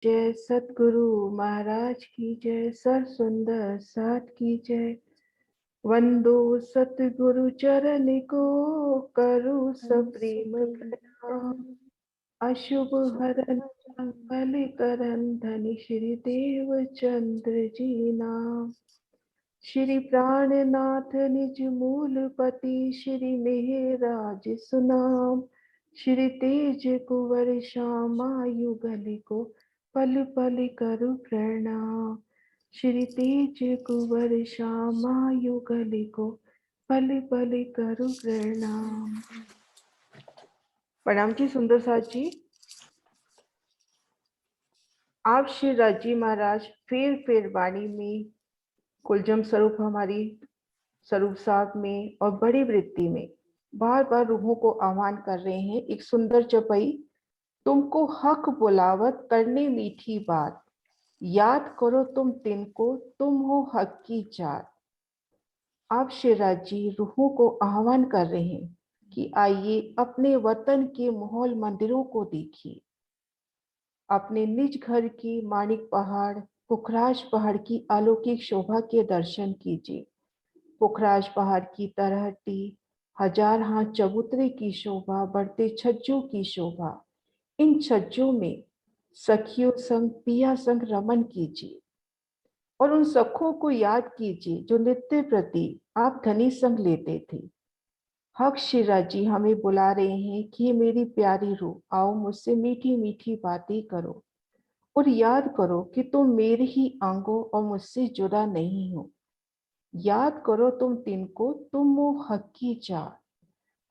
जय सतगुरु महाराज की जय। सर सुंदर साथ की जय। वंदो सतगुरु चरण को, करो सप्रेम प्रणाम। अशुभ हरन मंगल करन, धन श्री देव चंद्र जी नाम। श्री प्राणनाथ निज मूलपति, श्री मेहराज सुनाम। श्री तेज कुंवर श्यामा युगल को, पल पल करु प्रणाम। श्री तेज कुंवर श्यामा युगल को, पल पल करु प्रणाम। प्रणाम जी सुंदर साथ जी। आप श्री राजी महाराज फिर वाणी में, कुलजम स्वरूप हमारी स्वरूप साहब में और बड़ी वृत्ति में बार बार रूहों को आह्वान कर रहे हैं। एक सुंदर चौपाई। तुमको हक बुलावत करने मीठी बात, याद करो तुम तिनको, तुम हो हक की जात। आप शिवराज जी रूहों को आह्वान कर रहे हैं कि आइए अपने वतन के महल मंदिरों को देखिए, अपने निज घर की माणिक पहाड़, पुखराज पहाड़ की अलौकिक शोभा के दर्शन कीजिए। पुखराज पहाड़ की तरहटी, हजार हाथ चबूतरे की शोभा, बढ़ते छज्जों की शोभा। इन छज्जों में सखियों संग पिया संग रमन कीजिए और उन सखों को याद कीजिए जो नित्य प्रति आप धनी संग लेते थे। हक शिरा जी हमें बुला रहे हैं कि मेरी प्यारी रूह, आओ मुझसे मीठी मीठी बातें करो और याद करो कि तुम मेरे ही अंगों और मुझसे जुड़ा नहीं हो। याद करो तुम तिनको, तुम वो हक की चाह।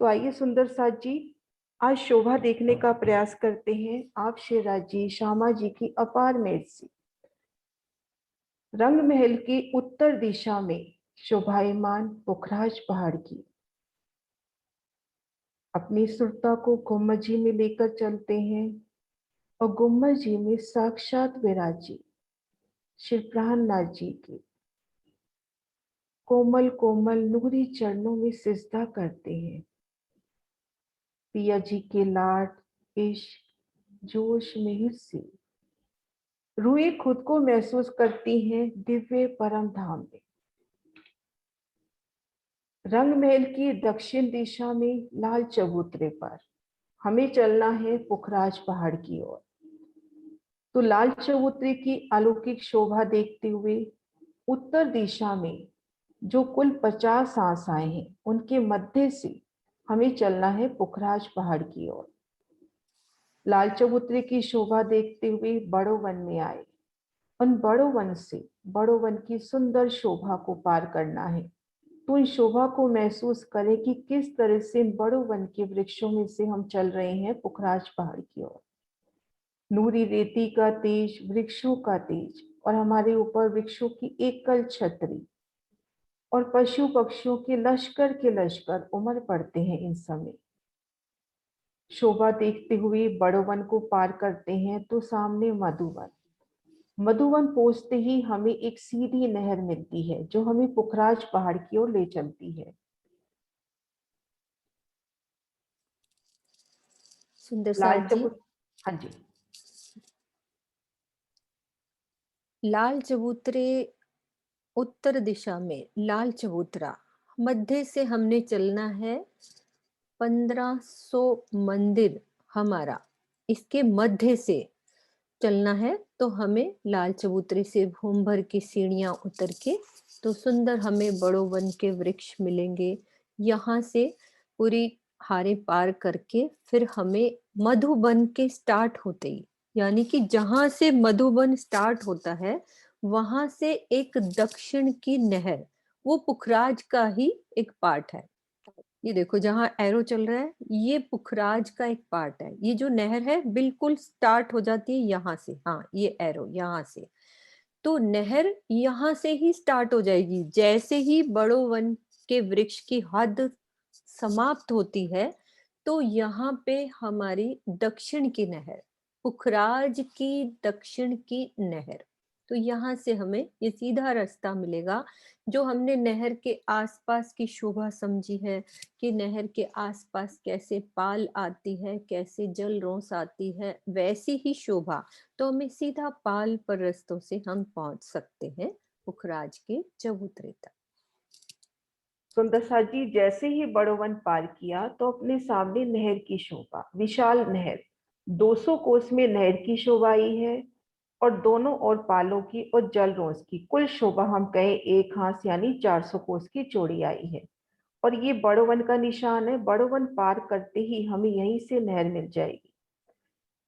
तो आइए सुंदर साथ जी आज शोभा देखने का प्रयास करते हैं। आप शिवराज जी श्यामा जी की अपार मेहर से रंग महल की उत्तर दिशा में शोभायमान पुखराज पहाड़ की अपनी सुरता को गुम्बद जी में लेकर चलते हैं और गुम्बद जी में साक्षात विराजी श्री प्राणनाथ जी की कोमल कोमल नूरी चरणों में सिजदा करते हैं। पिया जी के लाड, इश्क, जोश मिहिर से रूहें खुद को महसूस करती हैं दिव्य परम धाम में। रंग महल की दक्षिण दिशा में लाल चबूतरे पर हमें चलना है पुखराज पहाड़ की ओर। तो लाल चबूतरे की अलौकिक शोभा देखते हुए उत्तर दिशा में जो कुल 50 आशाएं हैं, उनके मध्य से हमें चलना है पुखराज पहाड़ की ओर। लाल चबूतरे की शोभा देखते हुए बड़ो वन में आए। उन बड़ो वन से बड़ो वन की सुंदर शोभा को पार करना है। तो इस शोभा को महसूस करें कि किस तरह से इन बड़ो वन के वृक्षों में से हम चल रहे हैं पुखराज पहाड़ की ओर। नूरी रेती का तेज, वृक्षों का तेज और हमारे ऊपर वृक्षों की एकल छतरी और पशु पक्षियों के लश्कर उमड़ पड़ते हैं। इन समय शोभा देखते हुए बड़ो वन को पार करते हैं तो सामने मधुवन। मधुवन पहुंचते ही हमें एक सीधी नहर मिलती है जो हमें पुखराज पहाड़ की ओर ले चलती है। सुंदर लाल साथ जी, चबूत हाँ जी। लाल चबूतरे उत्तर दिशा में लाल चबूतरा, मध्य से हमने चलना है 1500 मंदिर हमारा, इसके मध्य से चलना है। तो हमें लाल चबूतरे से भूम भर की सीढ़ियां उतर के तो सुंदर हमें बड़ो वन के वृक्ष मिलेंगे। यहाँ से पूरी हारे पार करके फिर हमें मधुबन के स्टार्ट होते ही, यानी कि जहां से मधुबन स्टार्ट होता है वहां से एक दक्षिण की नहर, वो पुखराज का ही एक पार्ट है। ये देखो जहां एरो चल रहा है, ये पुखराज का एक पार्ट है। ये जो नहर है बिल्कुल स्टार्ट हो जाती है यहाँ से, हाँ ये एरो यहाँ से। तो नहर यहाँ से ही स्टार्ट हो जाएगी। जैसे ही बड़ो वन के वृक्ष की हद समाप्त होती है तो यहाँ पे हमारी दक्षिण की नहर, पुखराज की दक्षिण की नहर। तो यहाँ से हमें ये सीधा रास्ता मिलेगा। जो हमने नहर के आसपास की शोभा समझी है कि नहर के आसपास कैसे पाल आती है, कैसे जल रोंस आती है, वैसी ही शोभा तो हमें सीधा पाल पर रास्तों से हम पहुंच सकते हैं पुखराज के चबूतरे तक। सुंदर सा जी जैसे ही बड़ो वन पार किया तो अपने सामने नहर की शोभा, विशाल नहर, 200 कोस में नहर की शोभा आई है। और दोनों ओर पालों की और जल रोंस की कुल शोभा हम कहें एक हाथ यानी 400 कोस की चौड़ी आई है। और ये बड़ो वन का निशान है। बड़ो वन पार करते ही हमें यहीं से नहर मिल जाएगी।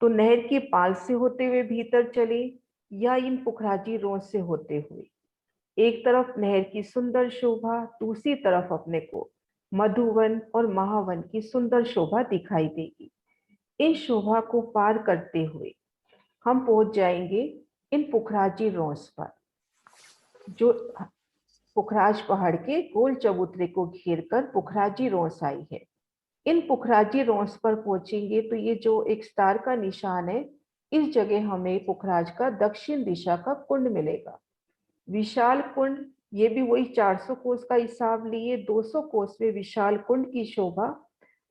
तो नहर की पाल से होते हुए भीतर चले या इन पुखराजी रोंस से होते हुए, एक तरफ नहर की सुंदर शोभा, दूसरी तरफ अपने को मधुवन और महावन की सुंदर शोभा दिखाई देगी। इन शोभा को पार करते हुए हम पहुंच जाएंगे इन पुखराजी रोंस पर, जो पुखराज पहाड़ के गोल चबूतरे को घेरकर पुखराजी रोंस आई है। इन पुखराजी रोंस पर पहुंचेंगे तो ये जो एक स्टार का निशान है, इस जगह हमें पुखराज का दक्षिण दिशा का कुंड मिलेगा। विशाल कुंड, ये भी वही 400 कोस का हिसाब लिए 200 कोस में विशाल कुंड की शोभा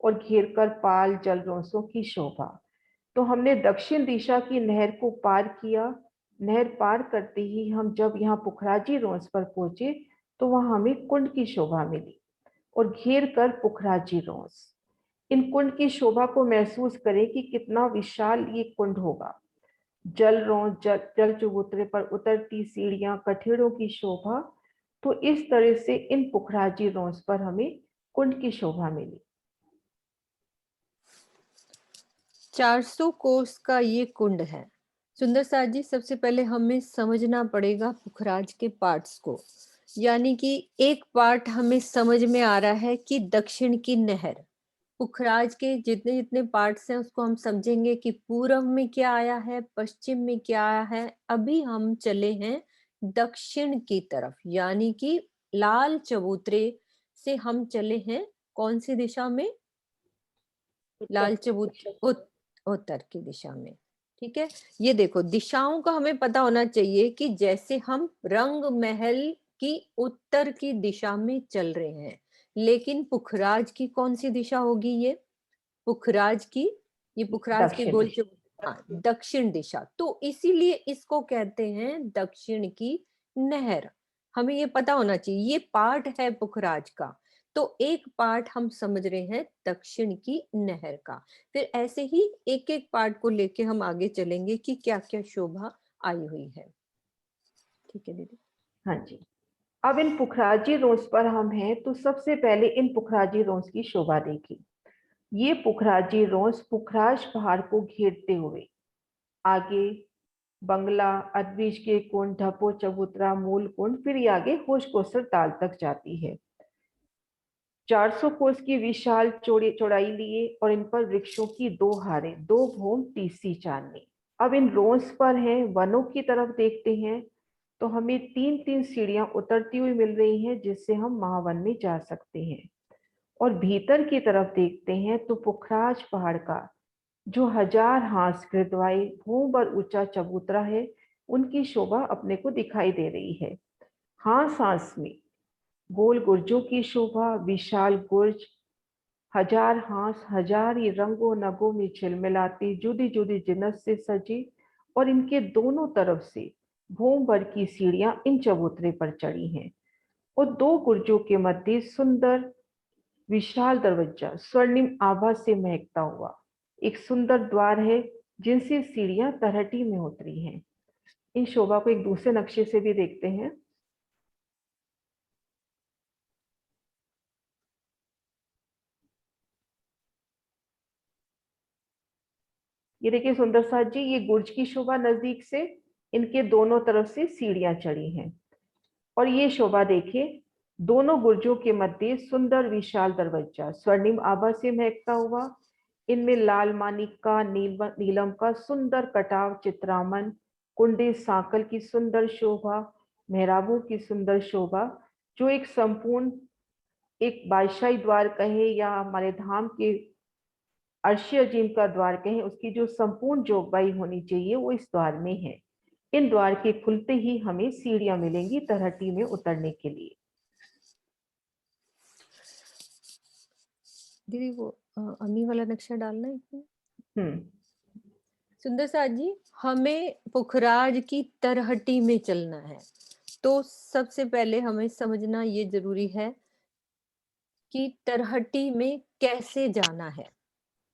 और घेरकर पाल जल रोंसों की शोभा। तो हमने दक्षिण दिशा की नहर को पार किया। नहर पार करते ही हम जब यहाँ पुखराजी रोंस पर पहुंचे तो वहां हमें कुंड की शोभा मिली और घेर कर पुखराजी रोंस। इन कुंड की शोभा को महसूस करें कि कितना विशाल ये कुंड होगा। जल रोंस, जल चबूतरे पर उतरती सीढ़ियां, कठेड़ों की शोभा। तो इस तरह से इन पुखराजी रोंस पर हमें कुंड की शोभा मिली। 400 कोस का ये कुंड है। सुंदर साथ जी, सबसे पहले हमें समझना पड़ेगा पुखराज के पार्ट्स को। यानी कि एक पार्ट हमें समझ में आ रहा है कि दक्षिण की नहर, पुखराज के जितने जितने पार्ट्स हैं उसको हम समझेंगे कि पूर्व में क्या आया है, पश्चिम में क्या आया है। अभी हम चले हैं दक्षिण की तरफ, यानी कि लाल चबूतरे से हम चले हैं कौन सी दिशा में? लाल चबूतरे उत्तर की दिशा में। ठीक है, ये देखो दिशाओं का हमें पता होना चाहिए कि जैसे हम रंग महल की उत्तर की दिशा में चल रहे हैं, लेकिन पुखराज की कौन सी दिशा होगी? ये पुखराज की, ये पुखराज के दक्षिण गोल दिशा। हाँ, दक्षिण दिशा। तो इसीलिए इसको कहते हैं दक्षिण की नहर। हमें ये पता होना चाहिए, ये पार्ट है पुखराज का। तो एक पार्ट हम समझ रहे हैं दक्षिण की नहर का। फिर ऐसे ही एक एक पार्ट को लेके हम आगे चलेंगे कि क्या क्या शोभा आई हुई है। ठीक है दीदी। हाँ जी, अब इन पुखराजी रोंस पर हम हैं तो सबसे पहले इन पुखराजी रोंस की शोभा देखी। ये पुखराजी रोंस पुखराज पहाड़ को घेरते हुए आगे बंगला, अदबीज के कुंड, ढपो चबूतरा, मूल कुंड, फिर ये आगे होश कोसर ताल तक जाती है। 400 कोस की विशाल चौड़ाई लिए और इन पर वृक्षों की 2 हारें, 2 भूम, तीसरी चांदनी। अब इन रोंस पर हैं, वनों की तरफ देखते हैं तो हमें 3-3 सीढ़ियां उतरती हुई मिल रही हैं जिससे हम महावन में जा सकते हैं। और भीतर की तरफ देखते हैं तो पुखराज पहाड़ का जो 1000 हांस कृतवाई भूम पर ऊंचा चबूतरा है, उनकी शोभा अपने को दिखाई दे रही है। हांस हांस में गोल गुर्जों की शोभा, विशाल गुर्ज, 1000 हांस, 1000 ही रंगों नगों में झिलमिलाती जुदी जुदी जिनस से सजी। और इनके दोनों तरफ से भूम भर की सीढ़ियां इन चबूतरे पर चढ़ी हैं। और 2 गुर्जों के मध्य सुंदर विशाल दरवाजा स्वर्णिम आभा से महकता हुआ एक सुंदर द्वार है जिनसे सीढ़ियां तरहटी में उतरी हैं। इन शोभा को एक दूसरे नक्शे से भी देखते हैं। ये देखिए सुंदर साथ जी, ये गुर्ज की शोभा नजदीक से, इनके दोनों तरफ से सीढ़ियां चढ़ी हैं। और ये शोभा देखिए, दोनों गुर्जों के मध्य सुंदर विशाल दरवाजा स्वर्णिम आभा से महकता हुआ, इनमें लाल मानिक का, नीलम का सुंदर कटाव चित्रामन, कुंडे सांकल की सुंदर शोभा, मेहराबों की सुंदर शोभा, जो एक संपूर्ण एक बादशाही द्वार कहे या हमारे धाम के अर्शी अजीम का द्वार कहें, उसकी जो संपूर्ण जोगबाई होनी चाहिए वो इस द्वार में है। इन द्वार के खुलते ही हमें सीढ़ियां मिलेंगी तरहटी में उतरने के लिए। दीदी वो अम्मी वाला नक्शा डालना है इसमें। हम्म। सुंदर साथ जी, हमें पुखराज की तरहटी में चलना है, तो सबसे पहले हमें समझना ये जरूरी है कि तरहटी में कैसे जाना है।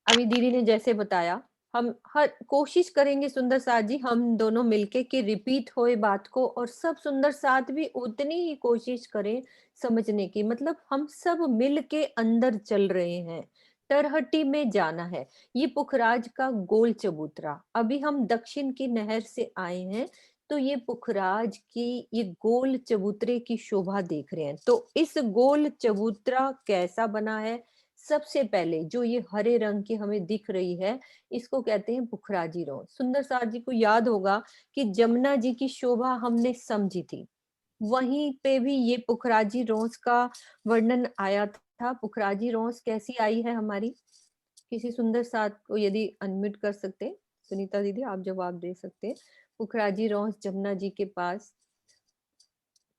अभी दीदी ने जैसे बताया, हम हर कोशिश करेंगे सुंदर साथ जी, हम दोनों मिलके कि रिपीट होए बात को, और सब सुंदर साथ भी उतनी ही कोशिश करें समझने की। मतलब हम सब मिल के अंदर चल रहे हैं, तरहटी में जाना है। ये पुखराज का गोल चबूतरा, अभी हम दक्षिण की नहर से आए हैं, तो ये पुखराज की ये गोल चबूतरे की शोभा देख रहे हैं। तो इस गोल चबूतरा कैसा बना है, सबसे पहले जो ये हरे रंग की हमें दिख रही है, इसको कहते हैं पुखराजी रोड। सुंदर सार जी को याद होगा कि जमुना जी की शोभा हमने समझी थी, वहीं पे भी ये पुखराजी रोज का वर्णन आया था। पुखराजी रोज कैसी आई है हमारी, किसी सुंदर साथ को यदि अनम्यूट कर सकते, सुनीता दीदी आप जवाब दे सकते हैं। पुखराजी रोज जमुना जी के पास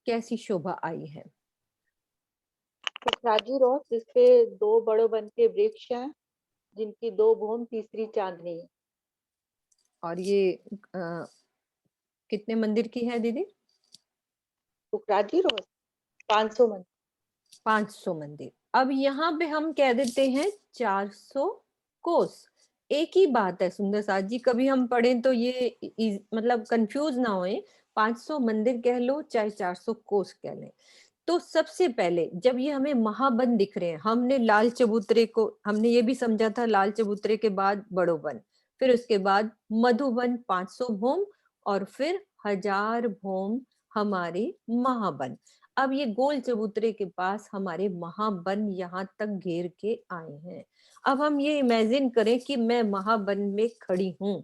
कैसी शोभा आई है। पुखराजी रोड जिसपे दो बड़े वन के वृक्ष हैं, जिनकी दो भूम तीसरी चांदनी है। और ये कितने मंदिर की है दीदी। पुखराजी रोड 500 मंदिर। 500 मंदिर। अब यहाँ पे हम कह देते हैं 400 कोस। एक ही बात है सुंदर साथ जी, कभी हम पढ़ें तो ये मतलब कंफ्यूज ना होए। 500 मंदिर कह लो चाहे 400 कोस कह लें। तो सबसे पहले जब ये हमें महाबन दिख रहे हैं, हमने लाल चबूतरे को, हमने ये भी समझा था लाल चबूतरे के बाद बड़ो वन, फिर उसके बाद मधुबन 500 भोम, और फिर 1000 भोम हमारे महाबन। अब ये गोल चबूतरे के पास हमारे महाबन यहाँ तक घेर के आए हैं। अब हम ये इमेजिन करें कि मैं महाबन में खड़ी हूं,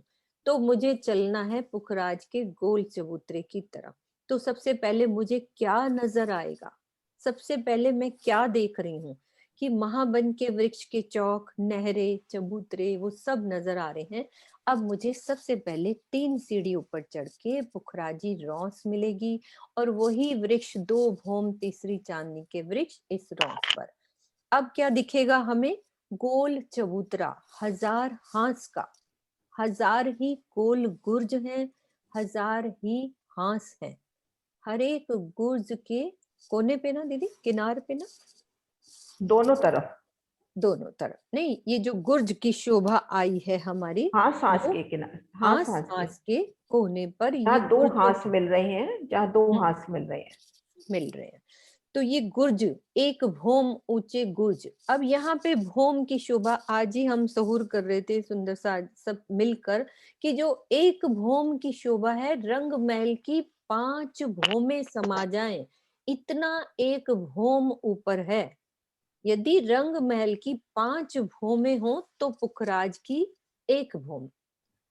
तो मुझे चलना है पुखराज के गोल चबूतरे की तरफ। तो सबसे पहले मुझे क्या नजर आएगा, सबसे पहले मैं क्या देख रही हूँ कि महाबन के वृक्ष के चौक, नहरें, चबूतरे वो सब नजर आ रहे हैं। अब मुझे सबसे पहले 3 सीढ़ी ऊपर चढ़ के पुखराजी रौस मिलेगी, और वही वृक्ष 2 भौम तीसरी चांदनी के वृक्ष इस रौस पर। अब क्या दिखेगा हमें, गोल चबूतरा 1000 हांस का, 1000 ही गोल गुर्ज हैं, 1000 ही हांस हैं। हर एक गुर्ज के कोने पे ना दीदी, किनार पे ना, दोनों तरफ। दोनों तरफ नहीं, ये जो गुर्ज की शोभा आई है हमारी, हाँ, सांस वो के किनारे, हाँ हांस सांस के, हांस के कोने पर ये जहाँ दो गुर्जों हाथ मिल रहे हैं, जहाँ दो हम्म, हाथ मिल रहे हैं। मिल रहे हैं। तो ये गुर्ज, एक भौम ऊंचे गुर्ज। अब यहाँ पे भौम की शोभा आज ही हम सहूर कर रहे थे सुंदर सा सब मिलकर, कि जो एक भौम की शोभा है, रंग महल की 5 भौमें समा जाएं, इतना एक भौम ऊपर है। यदि रंग महल की 5 भौमें हो तो पुखराज की एक भौम,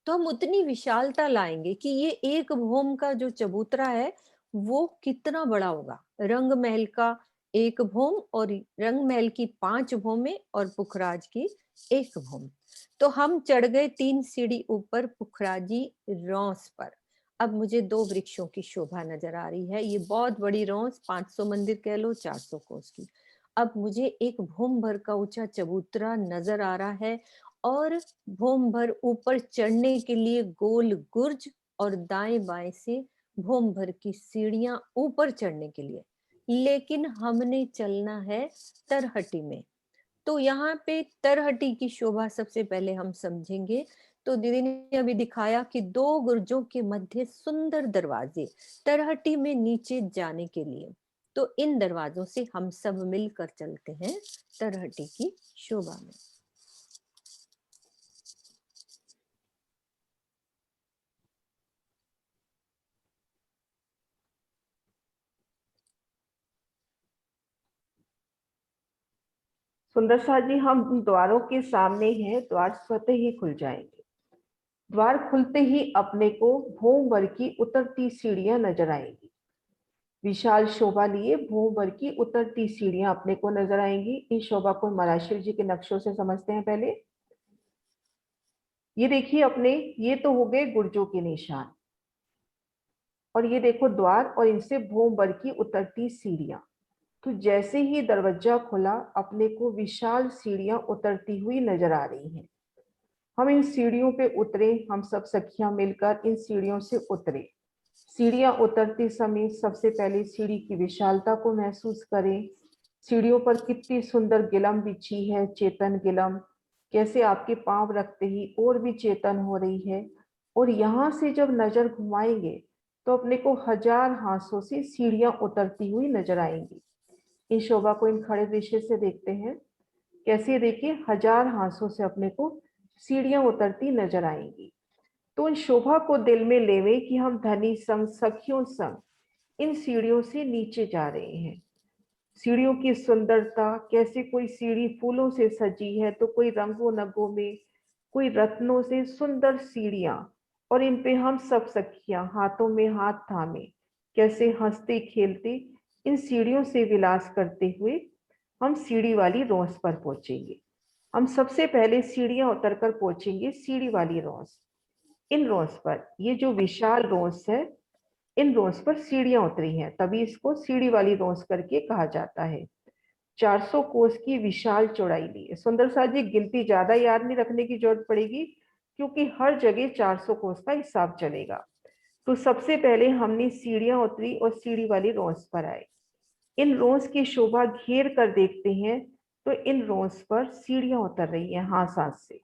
तो हम उतनी विशालता लाएंगे कि ये एक भौम का जो चबूतरा है वो कितना बड़ा होगा। रंग महल का एक भौम, और रंग महल की 5 भौमें, और पुखराज की एक भौम। तो हम चढ़ गए 3 सीढ़ी ऊपर पुखराजी रौस पर। अब मुझे 2 वृक्षों की शोभा नजर आ रही है। ये बहुत बड़ी रौस, 500 मंदिर कह लो, 400 कोस की। अब मुझे एक भूम भर का ऊंचा चबूतरा नजर आ रहा है, और भूम भर ऊपर चढ़ने के लिए गोल गुर्ज, और दाएं बाएं से भूम भर की सीढ़ियां ऊपर चढ़ने के लिए। लेकिन हमने चलना है तरहटी में। तो यहाँ पे तरहटी की शोभा सबसे पहले हम समझेंगे। तो दीदी ने अभी दिखाया कि 2 गुर्जों के मध्य सुंदर दरवाजे तरहटी में नीचे जाने के लिए। तो इन दरवाजों से हम सब मिलकर चलते हैं तरहटी की शोभा में। सुंदर सा जी, हम द्वारों के सामने हैं, द्वार स्वतः ही खुल जाएंगे। द्वार खुलते ही अपने को भूमवर की उतरती सीढ़ियां नजर आएंगी। विशाल शोभा लिए भूमवर की उतरती सीढ़ियां अपने को नजर आएंगी। इस शोभा को मराशिर जी के नक्शों से समझते हैं पहले। ये देखिए अपने, ये तो हो गए गुर्जों के निशान। और ये देखो द्वार और इनसे भोम भर की उतरती सीढ़ियां। तो जैसे ही दरवाजा खुला अपने को विशाल सीढ़ियां उतरती हुई नजर आ रही हैं। हम इन सीढ़ियों पे उतरे, हम सब सखियां मिलकर इन सीढ़ियों से उतरे। सीढ़ियां उतरते समय सबसे पहले सीढ़ी की विशालता को महसूस करें। सीढ़ियों पर कितनी सुंदर गिलम बिछी है, चेतन गिलम, कैसे आपके पांव रखते ही और भी चेतन हो रही है। और यहाँ से जब नजर घुमाएंगे तो अपने को हजार हाथों से सीढ़ियां उतरती हुई नजर आएंगी। इस शोभा को इन खड़े दृश्य से देखते हैं। कैसे देखिए, हजार हाथों से अपने को सीढ़ियां उतरती नजर आएंगी। तो इन शोभा को दिल में लेवे कि हम धनी संग सखियों संग इन सीढ़ियों से नीचे जा रहे हैं। सीढ़ियों की सुंदरता, कैसे कोई सीढ़ी फूलों से सजी है तो कोई रंगों नगों में, कोई रत्नों से सुंदर सीढ़ियां, और इन पे हम सब सखियां हाथों में हाथ थामे कैसे हंसते खेलते इन सीढ़ियों से विलास करते हुए हम सीढ़ी वाली रोस पर पहुंचेंगे। हम सबसे पहले सीढ़ियां उतरकर पहुंचेंगे सीढ़ी वाली रोस। इन रोस पर, ये जो विशाल रोस है, इन रोस पर सीढ़ियां उतरी हैं, तभी इसको सीढ़ी वाली रोस करके कहा जाता है। 400 कोस की विशाल चौड़ाई ली है। सुंदर सा जी, गिनती ज्यादा याद नहीं रखने की जरूरत पड़ेगी क्योंकि हर जगह 400 कोस का हिसाब चलेगा। तो सबसे पहले हमने सीढ़ियां उतरी और सीढ़ी वाली रोस पर आए। इन रोस की शोभा घेर कर देखते हैं तो इन रोस पर सीढ़ियां उतर रही हैं हाथ हाथ से।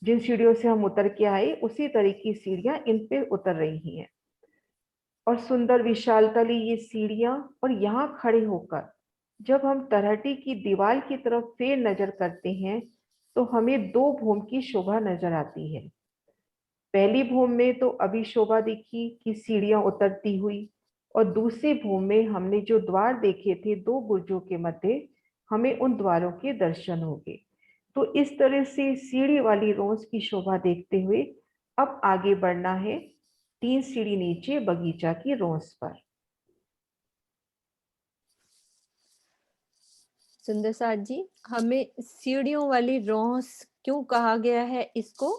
जिन सीढ़ियों से हम उतर के आए उसी तरह की सीढ़ियां इन पे उतर रही हैं। और सुंदर विशालतली ये सीढ़ियां, और यहाँ खड़े होकर जब हम तरहटी की दीवार की तरफ फिर नजर करते हैं तो हमें दो भूम की शोभा नजर आती है। पहली भूम में तो अभी शोभा देखी कि सीढ़ियां उतरती हुई, और दूसरी भूम में हमने जो द्वार देखे थे दो बुर्जों के मध्य, हमें उन द्वारों के दर्शन हो गए। तो इस तरह से सीढ़ी वाली रोज की शोभा देखते हुए अब आगे बढ़ना है 3 सीढ़ी नीचे बगीचा की रोस पर। सुंदर साथ जी, हमें सीढ़ियों वाली रोस क्यों कहा गया है इसको?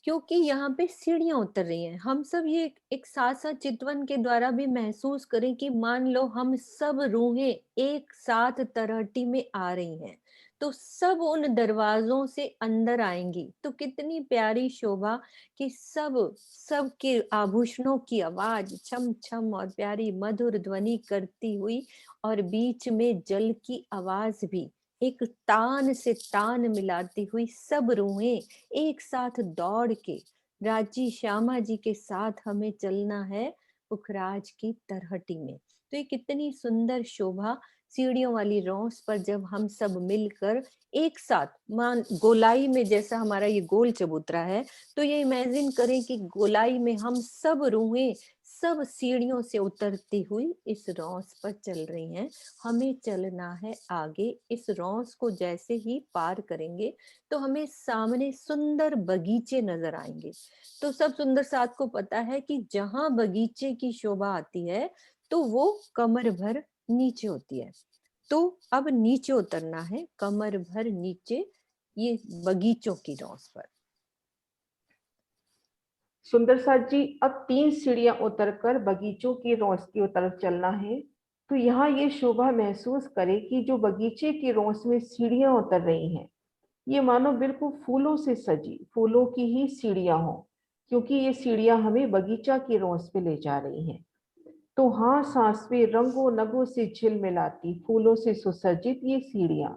क्योंकि यहाँ पे सीढ़ियां उतर रही हैं। हम सब ये एक साथ साथ चितवन के द्वारा भी महसूस करें कि मान लो हम सब रूहें एक साथ तरहटी में आ रही हैं, तो सब उन दरवाजों से अंदर आएंगी। तो कितनी प्यारी शोभा कि सब के आभूषणों की आवाज छम छम और प्यारी मधुर ध्वनि करती हुई, और बीच में जल की आवाज भी एक तान से तान मिलाती हुई सब रूहें एक साथ दौड़ के राजी श्यामा जी के साथ हमें चलना है पुखराज की तरहटी में। तो ये कितनी सुंदर शोभा सीढ़ियों वाली रोस पर जब हम सब मिलकर एक साथ, मान गोलाई में जैसा हमारा ये गोल चबूतरा है, तो ये इमेजिन करें कि गोलाई में हम सब रूहें सब सीढ़ियों से उतरती हुई इस रॉस पर चल रही हैं। हमें चलना है आगे। इस रॉस को जैसे ही पार करेंगे तो हमें सामने सुंदर बगीचे नजर आएंगे। तो सब सुंदर साथ को पता है कि जहां बगीचे की शोभा आती है तो वो कमर भर नीचे होती है। तो अब नीचे उतरना है, कमर भर नीचे, ये बगीचों की रॉस पर। सुंदर साथ जी, अब 3 सीढ़ियां उतरकर बगीचों की रोस की तरफ चलना है। तो यहाँ ये शोभा महसूस करें कि जो बगीचे की रोस में सीढ़ियां उतर रही हैं, ये मानो बिल्कुल फूलों से सजी फूलों की ही सीढ़ियां हो, क्योंकि ये सीढ़ियां हमें बगीचा की रोस पे ले जा रही हैं। तो हाँ, सांसवें रंगों नगों से झिलमिलाती फूलों से सुसज्जित ये सीढ़ियां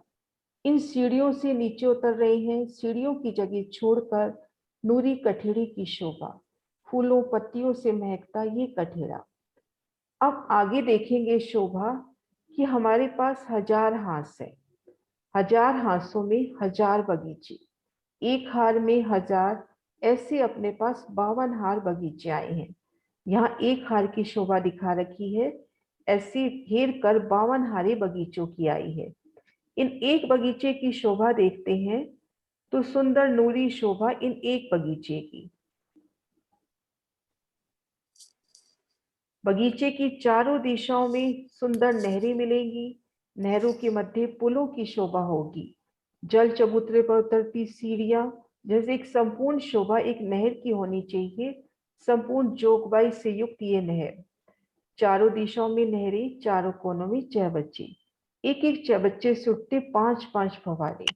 इन सीढ़ियों से नीचे उतर रही हैं। सीढ़ियों की जगह छोड़कर नूरी कठेड़ी की शोभा, फूलों पत्तियों से महकता ये कठेड़ा। अब आगे देखेंगे शोभा कि हमारे पास हजार हाथ है, हजार हाथों में हजार बगीचे, एक हार में हजार, ऐसे अपने पास 52 हार बगीचे आए हैं। यहाँ एक हार की शोभा दिखा रखी है, ऐसे घेर कर 52 हारें बगीचों की आई है। इन एक बगीचे की शोभा देखते हैं तो सुंदर नूरी शोभा इन एक बगीचे की। बगीचे की चारों दिशाओं में सुंदर नहरें मिलेंगी, नहरों के मध्य पुलों की शोभा होगी। जल चबूतरे पर उतरती सीढ़ियां, जैसे एक संपूर्ण शोभा एक नहर की होनी चाहिए, संपूर्ण जोगबाई से युक्त ये नहर, चारों दिशाओं में नहरें, चारों कोनों में चहबच्चे, एक एक चहबच्चे से उठते 5-5 फव्वारे,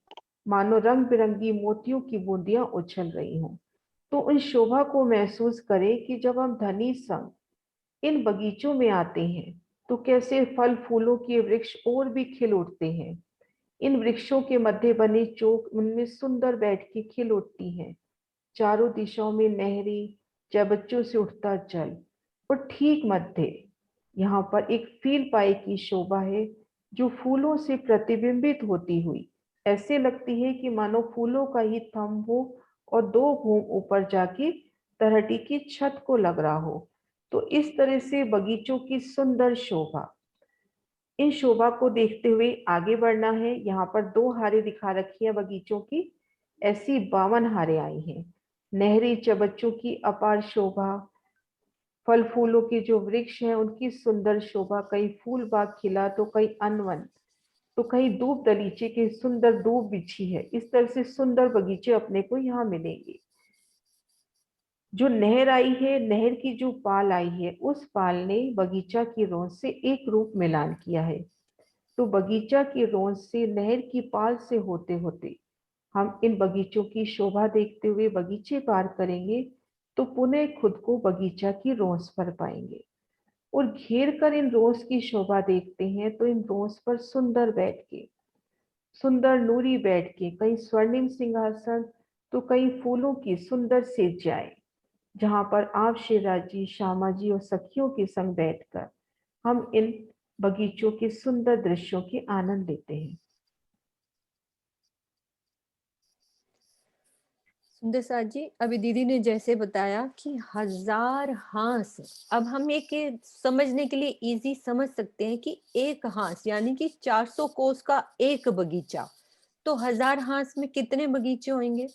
मानो रंग बिरंगी मोतियों की बूंदियां उछल रही हों। तो उन शोभा को महसूस करें कि जब हम धनी संग इन बगीचों में आते हैं तो कैसे फल फूलों के वृक्ष और भी खिल उठते हैं। इन वृक्षों के मध्य बने चौक उनमें सुंदर बैठ के खिल उठती हैं। चारों दिशाओं में नहरें, चहबच्चों से उठता जल, और ठीक मध्य यहाँ पर एक फील पाई की शोभा है जो फूलों से प्रतिबिंबित होती हुई ऐसे लगती है कि मानो फूलों का ही थंब हो और दो घूम ऊपर जाके तरहटी की छत को लग रहा हो। तो इस तरह से बगीचों की सुंदर शोभा, इन शोभा को देखते हुए आगे बढ़ना है। यहाँ पर 2 हारें दिखा रखी है बगीचों की, ऐसी 52 हारें आई हैं। नहरी चबच्चों की अपार शोभा, फल फूलों के जो वृक्ष हैं उनकी सुंदर शोभा, कहीं फूल बाग खिला तो कहीं अनवन, तो कहीं दूब दलीचे की सुंदर दूब बिछी है। इस तरह से सुंदर बगीचे अपने को यहाँ मिलेंगे। जो नहर आई है, नहर की जो पाल आई है, उस पाल ने बगीचा की रोंद से एक रूप मिलान किया है। तो बगीचा की रोंद से नहर की पाल से होते होते हम इन बगीचों की शोभा देखते हुए बगीचे पार करेंगे तो पुनः खुद को बगीचा की रोंस पर पाएंगे। और घेर कर इन रोंस की शोभा देखते हैं तो इन रोंस पर सुंदर बैठ के, सुंदर नूरी बैठ के, कहीं स्वर्णिम सिंहासन तो कहीं फूलों की सुंदर सेज्जाएं, जहां पर आप शिवराज जी, श्यामा जी और सखियों के संग बैठकर हम इन बगीचों के सुंदर दृश्यों के आनंद लेते हैं। सुंदर साथ जी, अभी दीदी ने जैसे बताया कि 1000 हांस, अब हम एक समझने के लिए इजी समझ सकते हैं कि एक हांस यानी कि 400 कोस का एक बगीचा, तो 1000 हांस में कितने बगीचे होंगे?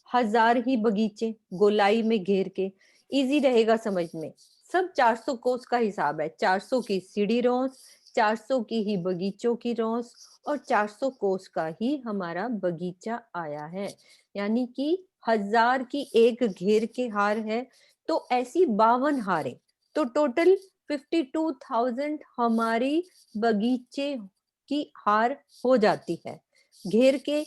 1000 ही बगीचे गोलाई में घेर के, इजी रहेगा समझ में। सब 400 कोस का हिसाब है, 400 की सीढ़ी रोंस, 400 की ही बगीचों की रोंस, और 400 कोस का ही हमारा बगीचा आया है। यानी कि 1000 की एक घेर के हार है, तो ऐसी 52 हारें, तो टोटल 52,000 हमारी बगीचे की हार हो जाती है। घेर के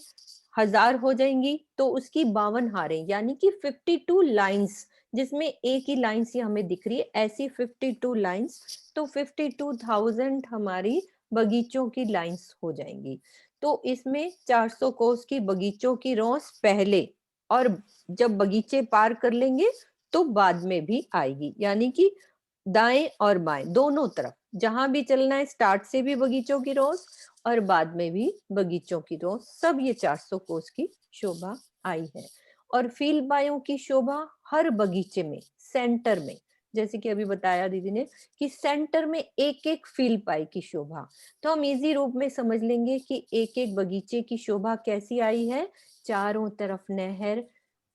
1000 हो जाएंगी तो उसकी 52 हारें, यानी कि 52 लाइंस, जिसमें एक ही लाइन सी हमें दिख रही है, ऐसी 52 लाइंस, तो 52,000 हमारी बगीचों की लाइंस हो जाएंगी। तो इसमें 400 कोस की बगीचों की रोंस पहले, और जब बगीचे पार कर लेंगे तो बाद में भी आएगी, यानी कि दाएं और बाएं दोनों तरफ जहां भी चलना है, स्टार्ट से भी बगीचों की रोज और बाद में भी बगीचों की रोज, सब ये 400 कोस की शोभा आई है। और फील बायों की शोभा हर बगीचे में सेंटर में, जैसे कि अभी बताया दीदी ने कि सेंटर में एक एक फील पाई की शोभा, तो हम इजी रूप में समझ लेंगे कि एक एक बगीचे की शोभा कैसी आई है। चारों तरफ नहर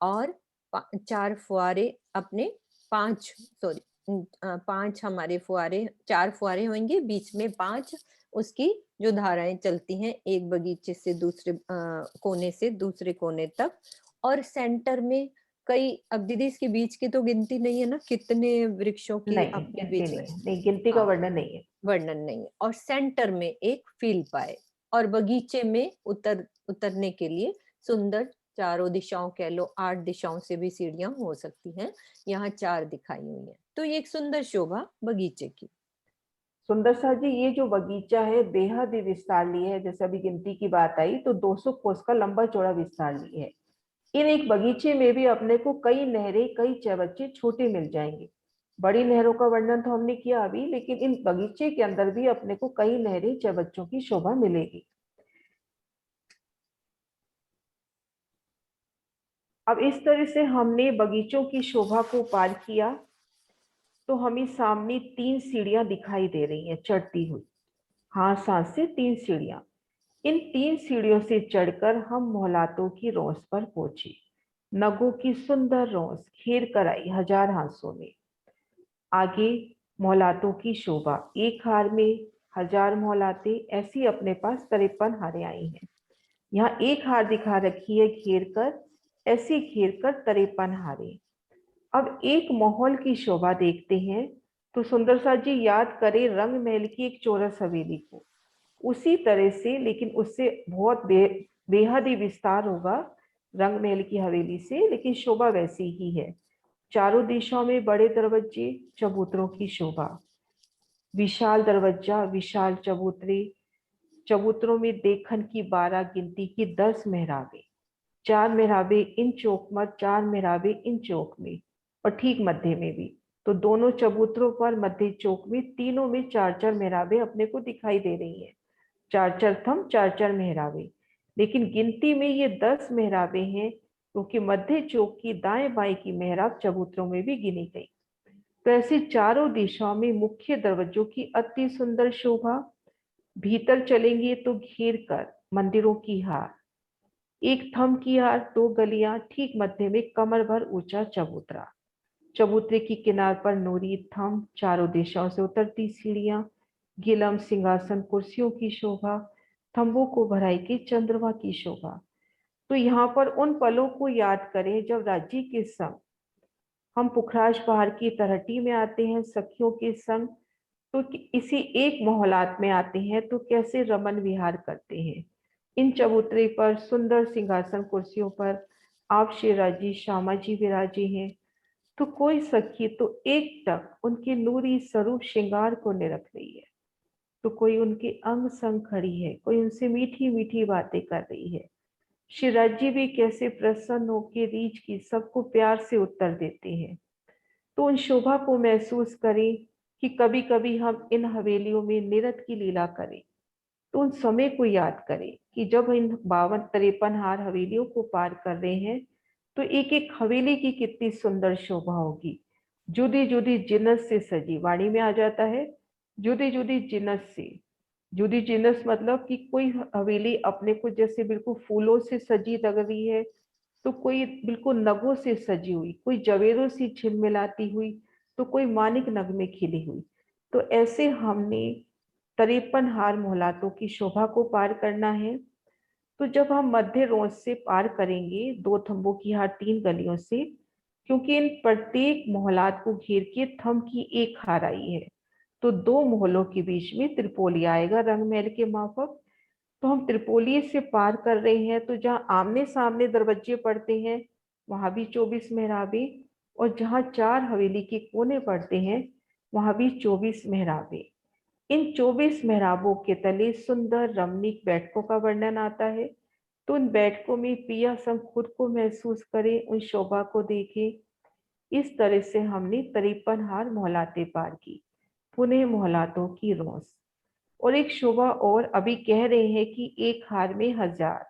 और 4 फुआरे, अपने 5 हमारे फुआरे, 4 फुआरे होंगे, बीच में 5 उसकी जो धाराएं चलती हैं एक बगीचे से दूसरे कोने से दूसरे कोने तक, और सेंटर में कई, अब दीदी इसके बीच की तो गिनती नहीं है ना, कितने वृक्षों की नहीं, अपने गिनती बीच में, नहीं, नहीं गिनती का हाँ, वर्णन नहीं है। वर्णन नहीं है। और सेंटर में एक फील पाए, और बगीचे में उतरने के लिए सुंदर चारों दिशाओं, कह लो 8 दिशाओं से भी सीढ़ियां हो सकती हैं, यहाँ 4 दिखाई हुई हैं, तो ये एक सुंदर शोभा बगीचे की। सुंदर सा जी, ये जो बगीचा है बेहद ही विस्तार लिए है। जैसे अभी गिनती की बात आई तो 200 कोस का लंबा चौड़ा विस्तार लिए है। इन एक बगीचे में भी अपने को कई नहरें, कई चबच्चे छोटे मिल जाएंगे। बड़ी नहरों का वर्णन तो हमने किया अभी, लेकिन इन बगीचे के अंदर भी अपने को कई नहरें, चबच्चों की शोभा मिलेगी। अब इस तरह से हमने बगीचों की शोभा को पार किया तो हमें सामने 3 सीढ़ियां दिखाई दे रही हैं चढ़ती हुई, हाथ सांस से 3 सीढ़ियां। इन 3 सीढ़ियों से चढ़कर हम मोहलातों की रोंस पर पहुंचे। नगों की सुंदर रोंस घेर कर आई 1000 हांसों में। आगे मोहलातों की शोभा, एक हार में 1000 मोहलाते, ऐसी अपने पास 53 हारें आई हैं। यहाँ एक हार दिखा रखी है घेर कर, ऐसी घेर कर 53 हारें। अब एक माहौल की शोभा देखते हैं। तो सुंदर साथ जी याद करें रंग महल की एक चौरस हवेली को, उसी तरह से, लेकिन उससे बहुत बेहद ही विस्तार होगा रंग महल की हवेली से, लेकिन शोभा वैसी ही है। चारों दिशाओं में बड़े दरवाजे, चबूतरों की शोभा, विशाल दरवाजा, विशाल चबूतरे, चबूतरों में देखन की 12 गिनती की 10 मेहराबें, 4 मेहराबें इन चौक में, 4 मेहराबें इन चौक में, और ठीक मध्य में भी। तो दोनों चबूतरों पर मध्य चौक में तीनों में 4-4 मेहराबें अपने को दिखाई दे रही हैं। 4-4 थंब, 4-4 मेहराबें, लेकिन गिनती में ये 10 मेहराबें हैं, क्योंकि मध्य चौक की दाएं बाएं की मेहराब चबूतरों में भी गिनी गई। तो ऐसे चारों दिशाओं में मुख्य दरवाजों की अति सुंदर शोभा। भीतर चलेंगे तो घेर कर मंदिरों की हार, एक थंब की हार, 2 गलियां, ठीक मध्य में कमर भर ऊंचा चबूतरा, चबूतरे की किनार पर नूरी थंब, चारों दिशाओं से उतरती सीढ़ियां, गिलम सिंहासन कुर्सियों की शोभा, थंबों को भराई के चंद्रमा की शोभा। तो यहाँ पर उन पलों को याद करें जब राज्य के संग हम पुखराज पहाड़ की तलहटी में आते हैं सखियों के संग, तो इसी एक मोहलात में आते हैं तो कैसे रमन विहार करते हैं। इन चबूतरे पर सुंदर सिंहासन कुर्सियों पर आप शेराजी श्यामा जी विराजे हैं। तो कोई सखी तो एक टक उनके नूरी स्वरूप श्रृंगार को निरख रही है, तो कोई उनके अंग संग खड़ी है, कोई उनसे मीठी मीठी बातें कर रही है। शिवराज जी भी कैसे प्रसन्न होकर रीछ की सबको प्यार से उत्तर देते हैं। तो उन शोभा को महसूस करें कि कभी कभी हम इन हवेलियों में निरत की लीला करें। तो उन समय को याद करें कि जब इन 52-53 हार हवेलियों को पार कर रहे हैं, तो एक एक हवेली की कितनी सुंदर शोभा होगी, जुदी जुदी जिनस से सजी। वाणी में आ जाता है जुदी जुदी जिनस से। जुदी जिनस मतलब कि कोई हवेली अपने को जैसे बिल्कुल फूलों से सजी लग रही है, तो कोई बिल्कुल नगों से सजी हुई, कोई जवेरों से झिलमिलाती हुई, तो कोई मानिक नग में खिली हुई। तो ऐसे हमने 53 हार मोहलातों की शोभा को पार करना है। तो जब हम मध्य रोज से पार करेंगे 2 थंबों की हार 3 गलियों से, क्योंकि इन प्रत्येक मोहलात को घेर के थंब की एक हार आई है, तो 2 मोहलों के बीच में त्रिपोली आएगा रंग महल के माफक। तो हम त्रिपोली से पार कर रहे हैं, तो जहाँ आमने सामने दरवाजे पड़ते हैं वहां भी 24 मेहराबें, और जहाँ 4 हवेली के कोने पड़ते हैं वहां भी 24 मेहराबें। इन 24 मेहराबों के तले सुंदर रमणीक बैठकों का वर्णन आता है। तो उन बैठकों में पिया संग खुद को महसूस करें, उन शोभा को देखें। इस तरह से हमने 53 हार मोहलाते पार की, पुनः मोहलातों की रोस। और एक शोभा और, अभी कह रहे हैं कि एक हार में 1000,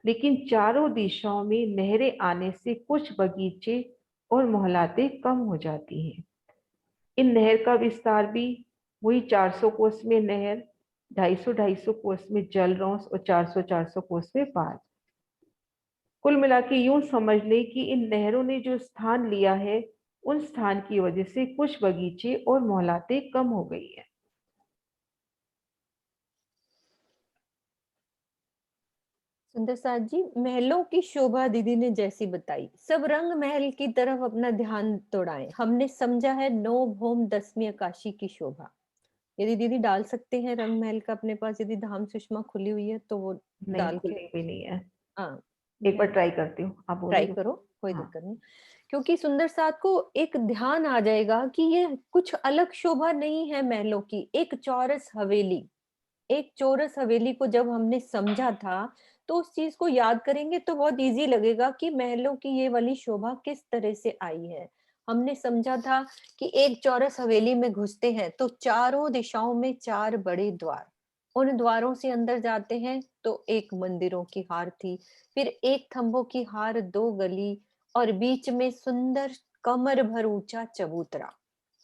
लेकिन चारों दिशाओं में नहरें आने से कुछ बगीचे और मोहलाते कम हो जाती हैं। इन नहर का विस्तार भी वही 400 कोस में नहर, 250-250 कोस में जल रॉस, और 400-400 कोस में पार। कुल मिला के यूं समझ ले कि इन नहरों ने जो स्थान लिया है, उन स्थान की वजह से कुछ बगीचे और मोहलाते कम हो गई है। सुंदर साथ जी, महलों की शोभा दीदी ने जैसी बताई, सब रंग महल की तरफ अपना ध्यान दौड़ाएं। हमने समझा है 9 भौम 10वीं आकाशी की शोभा। यदि दीदी डाल सकते हैं रंग महल का अपने पास, यदि धाम सुषमा खुली हुई है तो वो नहीं, डाल के। खुली भी नहीं है। हाँ, एक बार मैं ट्राई करती हूँ, आप ट्राई बोलो। करो, कोई हाँ, दिक्कत नहीं। क्योंकि सुंदर साथ को एक ध्यान आ जाएगा कि ये कुछ अलग शोभा नहीं है महलों की। एक चौरस हवेली, एक चौरस हवेली को जब हमने समझा था, तो उस चीज को याद करेंगे तो बहुत इजी लगेगा कि महलों की ये वाली शोभा किस तरह से आई है। हमने समझा था कि एक चौरस हवेली में घुसते हैं तो चारों दिशाओं में 4 बड़े द्वार, उन द्वारों से अंदर जाते हैं तो एक मंदिरों की हार थी, फिर एक थंबों की हार, 2 गली, और बीच में सुंदर कमर भर ऊंचा चबूतरा,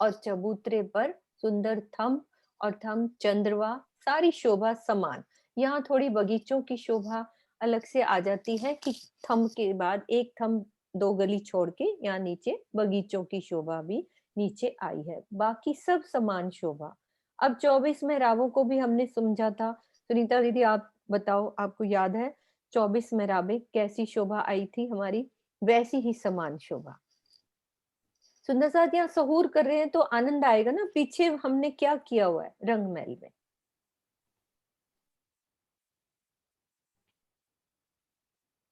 और चबूतरे पर सुंदर थंब, और थंब चंद्रवा, सारी शोभा समान। यहाँ थोड़ी बगीचों की शोभा अलग से आ जाती है कि थंब के बाद एक थंब 2 गली छोड़ के यहाँ नीचे बगीचों की शोभा भी नीचे आई है, बाकी सब समान शोभा। अब 24 मेहराबों को भी हमने समझा था। सुनीता दीदी आप बताओ, आपको याद है 24 मेहराबें कैसी शोभा आई थी हमारी? वैसी ही समान शोभा। सुंदर साथ यहाँ सहूर कर रहे हैं तो आनंद आएगा ना, पीछे हमने क्या किया हुआ है रंग महल में।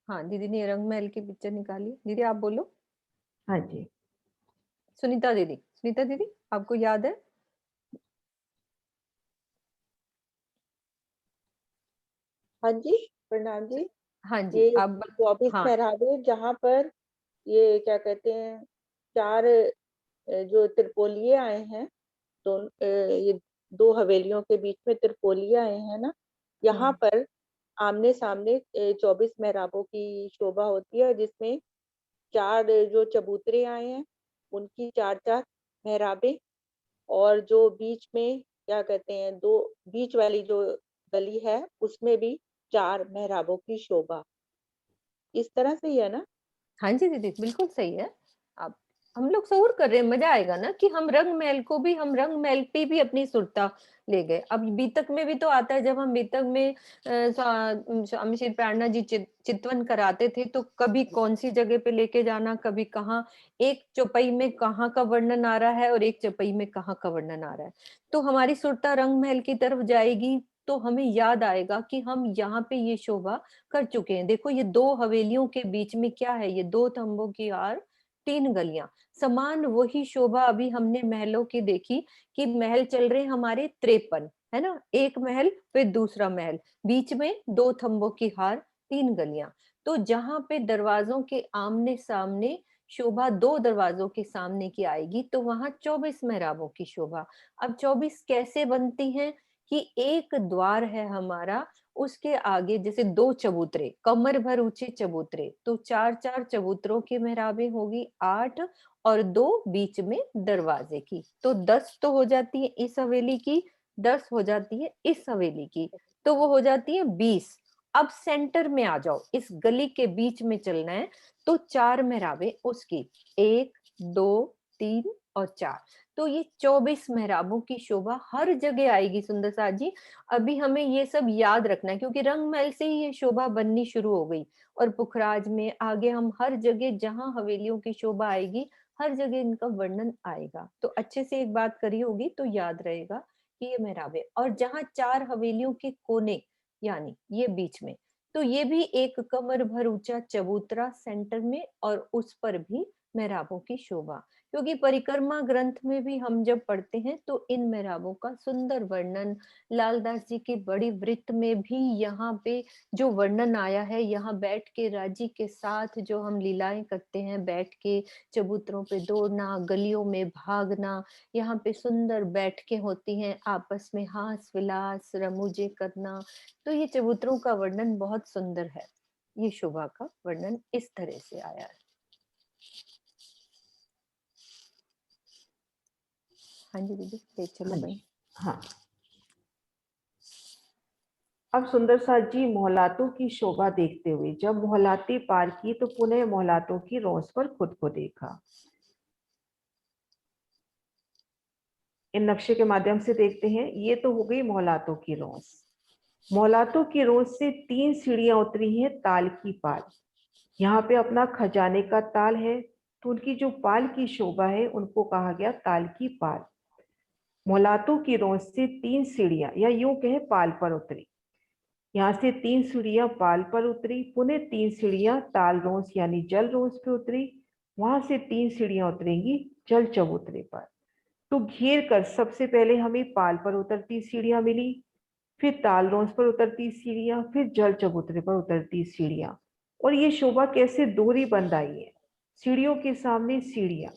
हाँ दीदी ने रंग महल की पिक्चर निकाली। दीदी आप बोलो। हाँ जी। सुनीता दीदी आपको याद है? हाँ जी, प्रणाम जी। हाँ जी ये आप 24 हाँ मेहराबें, जहाँ पर ये क्या कहते हैं, 4 जो त्रिपोलिये आए हैं, ये 2 हवेलियों के बीच में त्रिपोलिये आए हैं ना, यहाँ पर आमने सामने 24 मेहराबों की शोभा होती है, जिसमें 4 जो चबूतरे आए हैं, उनकी 4-4 मेहराबें, और जो बीच में क्या कहते हैं, 2 बीच वाली जो गली है, उसमें भी 4 मेहराबों की शोभा। इस तरह से ही है ना? हाँ जी दीदी बिल्कुल सही है। आप हम लोग सहूर कर रहे हैं, मजा आएगा ना कि हम रंग महल को भी, हम रंग महल पे भी अपनी सुरता ले गए। अब बीतक में भी तो आता है, जब हम बीतक में स्वामी श्री प्रेरणा जी चितवन कराते थे, तो कभी कौन सी जगह पे लेके जाना, कभी कहाँ, एक चौपाई में कहाँ का वर्णन आ रहा है और एक चौपाई में कहाँ का वर्णन आ रहा है। तो हमारी सुरता रंग महल की तरफ जाएगी तो हमें याद आएगा कि हम यहाँ पे ये शोभा कर चुके हैं। देखो ये 2 हवेलियों के बीच में क्या है, ये 2 तंबों की आड़ 3 गलियां। समान वही शोभा अभी हमने महलों की देखी कि महल चल रहे हैं हमारे 53, है ना, एक महल फिर दूसरा महल, बीच में 2 थंबों की हार 3 गलियां। तो जहां पे दरवाजों के आमने सामने शोभा 2 दरवाजों के सामने की आएगी, तो वहां 24 मेहराबों की शोभा। अब 24 कैसे बनती हैं कि एक द्वार है हमारा, उसके आगे जैसे 2 चबूतरे, कमर भर ऊंचे चबूतरे, तो 4-4 चबूतरों की मेहराबें होगी 8, और 2 बीच में दरवाजे की, तो 10 तो हो जाती है इस हवेली की, 10 हो जाती है इस हवेली की, तो वो हो जाती है 20। अब सेंटर में आ जाओ, इस गली के बीच में चलना है, तो 4 मेहराबें उसकी, 1 2 3 और 4, तो ये 24 मेहराबों की शोभा हर जगह आएगी सुंदर साथ जी। अभी हमें ये सब याद रखना है क्योंकि रंग महल से ही ये शोभा बननी शुरू हो गई, और पुखराज में आगे हम हर जगह जहां हवेलियों की शोभा आएगी, हर जगह इनका वर्णन आएगा। तो अच्छे से एक बात करी होगी तो याद रहेगा कि ये मेहराबे, और जहां 4 हवेलियों के कोने यानी ये बीच में, तो ये भी एक कमर भर ऊंचा चबूतरा सेंटर में, और उस पर भी मेहराबों की शोभा। क्योंकि परिक्रमा ग्रंथ में भी हम जब पढ़ते हैं तो इन मेहराबों का सुंदर वर्णन, लालदास जी की बड़ी वृत्त में भी यहाँ पे जो वर्णन आया है, यहाँ बैठ के राजी के साथ जो हम लीलाएं करते हैं, बैठ के चबूतरों पे दौड़ना, गलियों में भागना, यहाँ पे सुंदर बैठकें होती हैं, आपस में हास विलास रमूजे करना, तो ये चबूतरों का वर्णन बहुत सुंदर है। ये शोभा का वर्णन इस तरह से आया है। हाँ जी दीदी ले चलो हाँ भाई। जी। हाँ, अब सुंदर साथ जी मोहलातों की शोभा देखते हुए जब मोहलाती पार की तो पुनः मोहलातों की रोस पर खुद को देखा। इन नक्शे के माध्यम से देखते हैं, ये तो हो गई मोहलातों की रोस। मोहलातों की रोस से 3 सीढ़ियां उतरी हैं ताल की पाल। यहाँ पे अपना खजाने का ताल है, तो उनकी जो पाल की शोभा है उनको कहा गया ताल की पाल। मोहलातों की रोस से 3 सीढ़ियां या यूं कहे पाल पर उतरी। यहाँ से 3 सीढ़ियां पाल पर उतरी, पुनः 3 सीढ़ियां ताल रोस यानी जल रोस पे उतरी, वहां से 3 सीढ़ियां उतरेंगी जल चबूतरे पर। तो घेर कर सबसे पहले हमें पाल पर उतरती सीढ़ियां मिली, फिर ताल रोस पर उतरती सीढ़ियां, फिर जल चबूतरे पर उतरती सीढ़ियां। और ये शोभा कैसे दोहरी बंद आई है, सीढ़ियों के सामने सीढ़ियां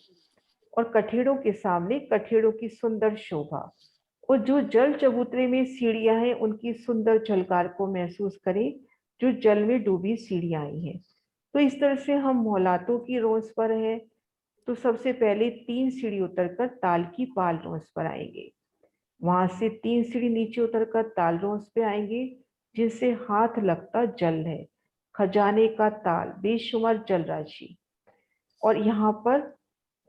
और कठेड़ों के सामने कठेड़ों की सुंदर शोभा। और जो जल चबूतरे में सीढ़ियां हैं उनकी सुंदर झलकार को महसूस करें, जो जल में डूबी सीढ़ियां आई हैं। तो इस तरह से हम मोहलातों की रोज पर है, तो सबसे पहले 3 सीढ़ी उतरकर ताल की पाल रोज पर आएंगे, वहां से 3 सीढ़ी नीचे उतरकर ताल रोज पे आएंगे, जिनसे हाथ लगता जल है, खजाने का ताल बेशुमार जल राशि। और यहाँ पर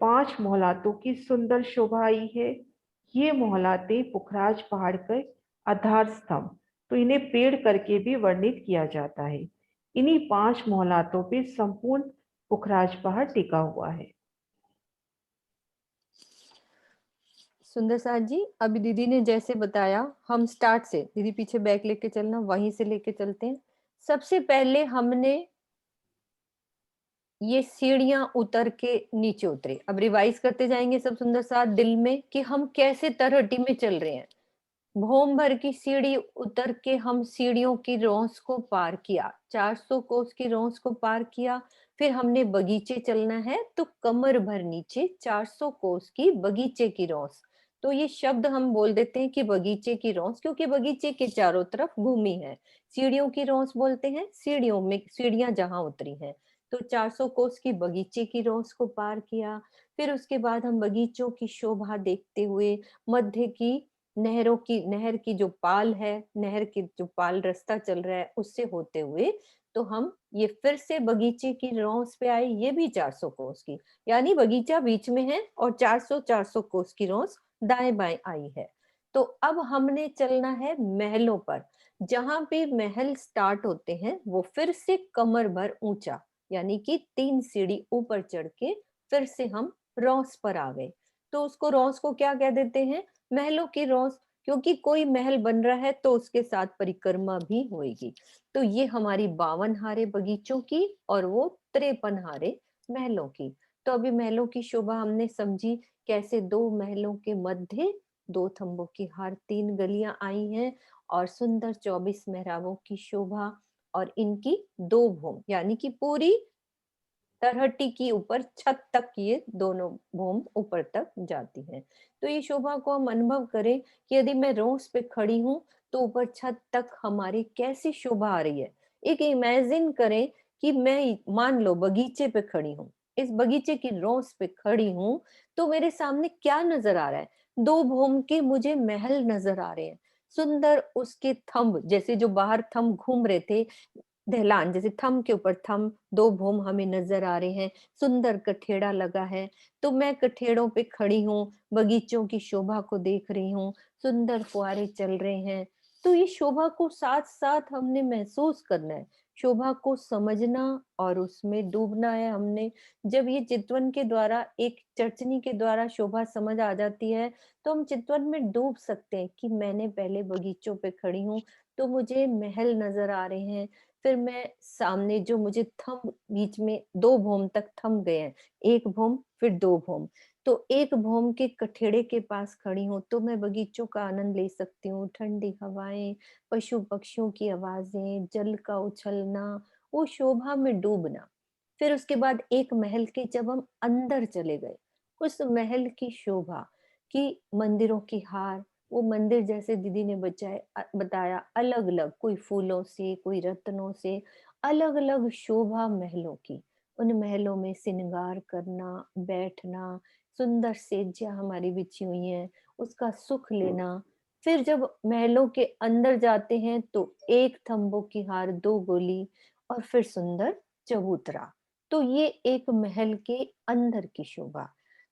5 मोहलातों की सुंदर शोभा आई है। ये मोहलाते पुखराज पहाड़ के आधार स्तंभ, तो इन्हें पेड़ करके भी वर्णित किया जाता है। इन्हीं 5 मोहलातों पे संपूर्ण पुखराज पहाड़ टिका हुआ है। सुंदर साथ जी, अभी दीदी ने जैसे बताया, हम स्टार्ट से, दीदी पीछे बैक लेके चलना, वहीं से लेके चलते हैं। सबसे पहले हमने ये सीढ़ियां उतर के नीचे उतरे। अब रिवाइज करते जाएंगे सब सुंदर साथ दिल में कि हम कैसे तरहटी में चल रहे हैं। भोम भर की सीढ़ी उतर के हम सीढ़ियों की रौंस को पार किया, 400 कोस की रौंस को पार किया। फिर हमने बगीचे चलना है तो कमर भर नीचे 400 कोस की बगीचे की रौंस। तो ये शब्द हम बोल देते हैं कि बगीचे की रौंस, क्योंकि बगीचे के चारों तरफ भूमि है। सीढ़ियों की रौंस बोलते हैं सीढ़ियों में, सीढ़ियां जहां उतरी हैं। तो 400 कोस की बगीचे की रौंस को पार किया। फिर उसके बाद हम बगीचों की शोभा देखते हुए मध्य की नहर की जो पाल है, नहर की जो पाल रास्ता चल रहा है उससे होते हुए तो हम ये फिर से बगीचे की रौंस पे आए, ये भी 400 कोस की, यानी बगीचा बीच में है और 400 कोस की रौंस दाएं बाएं आई है। तो अब हमने चलना है महलों पर। जहां पे महल स्टार्ट होते हैं वो फिर से कमर भर ऊंचा, यानी कि 3 सीढ़ी ऊपर चढ़ के फिर से हम रौंस पर आ गए। तो उसको रौंस को क्या कह देते हैं? महलों की रौंस, क्योंकि कोई महल बन रहा है तो उसके साथ परिक्रमा भी होगी। तो ये हमारी 52 हारे बगीचों की और वो 53 हारे महलों की। तो अभी महलों की शोभा हमने समझी, कैसे 2 महलों के मध्य 2 थंबों की हार, 3 गलियां आई हैं और सुंदर 24 मेहराबों की शोभा। और इनकी 2 भूम, यानी कि पूरी तरहटी की ऊपर छत तक ये दोनों भूम ऊपर तक जाती हैं। तो ये शोभा को हम अनुभव करें कि यदि मैं रोज पे खड़ी हूँ तो ऊपर छत तक हमारी कैसी शोभा आ रही है। एक इमेजिन करें कि मैं मान लो बगीचे पे खड़ी हूँ, इस बगीचे की रोज पे खड़ी हूँ, तो मेरे सामने क्या नजर आ रहा है? 2 भूम के मुझे महल नजर आ रहे हैं। सुंदर उसके थंब, जैसे जो बाहर थंब घूम रहे थे, ढलान जैसे थंब के ऊपर थंब, 2 भूम हमें नजर आ रहे हैं। सुंदर कठेड़ा लगा है, तो मैं कठेड़ों पे खड़ी हूँ, बगीचों की शोभा को देख रही हूँ, सुंदर फुहारे चल रहे हैं। तो ये शोभा को साथ साथ हमने महसूस करना है, शोभा को समझना और उसमें डूबना है हमने। जब ये चितवन के द्वारा, एक चरचनी के द्वारा शोभा समझ आ जाती है तो हम चितवन में डूब सकते हैं कि मैंने पहले बगीचों पे खड़ी हूँ तो मुझे महल नजर आ रहे हैं। फिर मैं सामने जो मुझे थंब, बीच में 2 भूम तक थंब गए हैं, 1 भूम फिर 2 भूम, तो 1 भूम के कठेड़े के पास खड़ी हूँ तो मैं बगीचों का आनंद ले सकती हूँ। ठंडी हवाएं, पशु पक्षियों की आवाजें, जल का उछलना, वो शोभा में डूबना। फिर उसके बाद एक महल के जब हम अंदर चले गए, उस महल की शोभा कि मंदिरों की हार, वो मंदिर जैसे दीदी ने बताया अलग अलग, कोई फूलों से, कोई रत्नों से, अलग अलग शोभा महलों की। उन महलों में श्रृंगार करना, बैठना, सुंदर सेज्या हमारी बिछी हुई है, उसका सुख लेना। फिर जब महलों के अंदर जाते हैं तो 1 थंबों की हार, 2 गोली और फिर सुंदर चबूतरा। तो ये एक महल के अंदर की शोभा।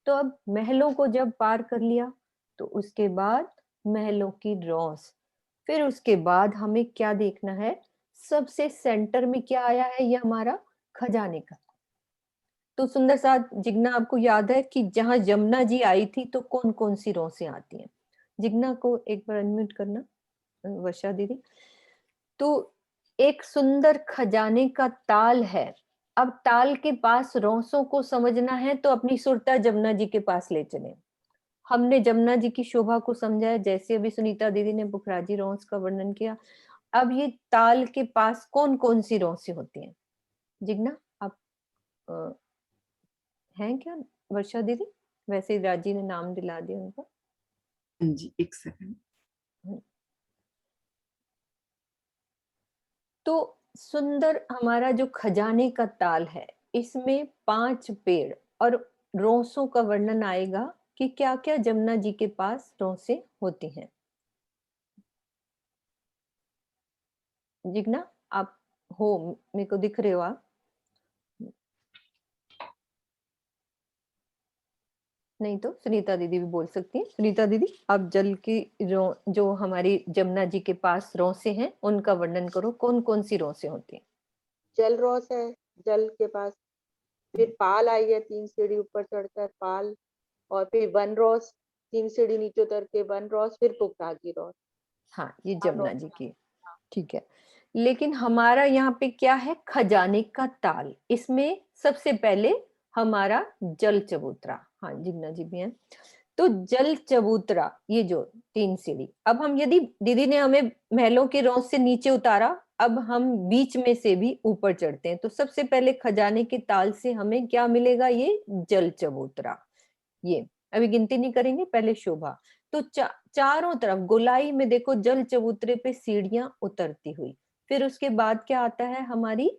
तो अब महलों को जब पार कर लिया तो उसके बाद महलों की रौस। फिर उसके बाद हमें क्या देखना है? सबसे सेंटर में क्या आया है? ये हमारा खजाने का। तो सुंदर साथ जिग्ना, आपको याद है कि जहां यमुना जी आई थी तो कौन कौन सी रौसें आती हैं? जिग्ना को एक बार अनम्यूट करना, वर्षा दीदी। तो एक सुंदर खजाने का ताल है। अब ताल के पास रौसों को समझना है तो अपनी सुरता जमुना जी के पास ले चले। हमने जमुना जी की शोभा को समझा है, जैसे अभी सुनीता दीदी ने बुखराजी रौंस का वर्णन किया। अब ये ताल के पास कौन कौन सी रौसें होती हैं? जिग्ना, आप अ, हैं क्या? वर्षा दीदी, वैसे ही राजी ने नाम दिला दिया उनका। हाँ जी, एक सेकंड। हम्म। तो सुंदर हमारा जो खजाने का ताल है, इसमें 5 पेड़ और रौसों का वर्णन आएगा कि क्या क्या जमुना जी के पास रौसें होती हैं। जिग्ना, आप हो, मेरे को दिख रहे हो आप? नहीं तो सुनीता दीदी भी बोल सकती हैं। सुनीता दीदी, आप जल की जो हमारी जमुना जी के पास रौसें हैं उनका वर्णन करो, कौन कौन सी रौसें होती हैं? जल रोस है, जल के पास। फिर पाल आई है, 3 सीढ़ी ऊपर चढ़कर पाल। और फिर वन रोस, 3 सीढ़ी नीचे उतर के 1 रॉस, फिर पुखराजी रॉस। हाँ, ये 4 जमुना रॉस। जी की, ठीक है। लेकिन हमारा यहाँ पे क्या है, खजाने का ताल। इसमें सबसे पहले हमारा जल चबूतरा। हाँ, जिग्ना जी भी हैं। तो जल चबूतरा, ये जो 3 सीढ़ी, अब हम यदि दीदी ने हमें महलों के रौंद से नीचे उतारा, अब हम बीच में से भी ऊपर चढ़ते हैं। तो सबसे पहले खजाने के ताल से हमें क्या मिलेगा, ये जल चबूतरा। ये अभी गिनती नहीं करेंगे, पहले शोभा। तो चारों तरफ गोलाई में देखो जल चबूतरे पे सीढ़ियां उतरती हुई। फिर उसके बाद क्या आता है, हमारी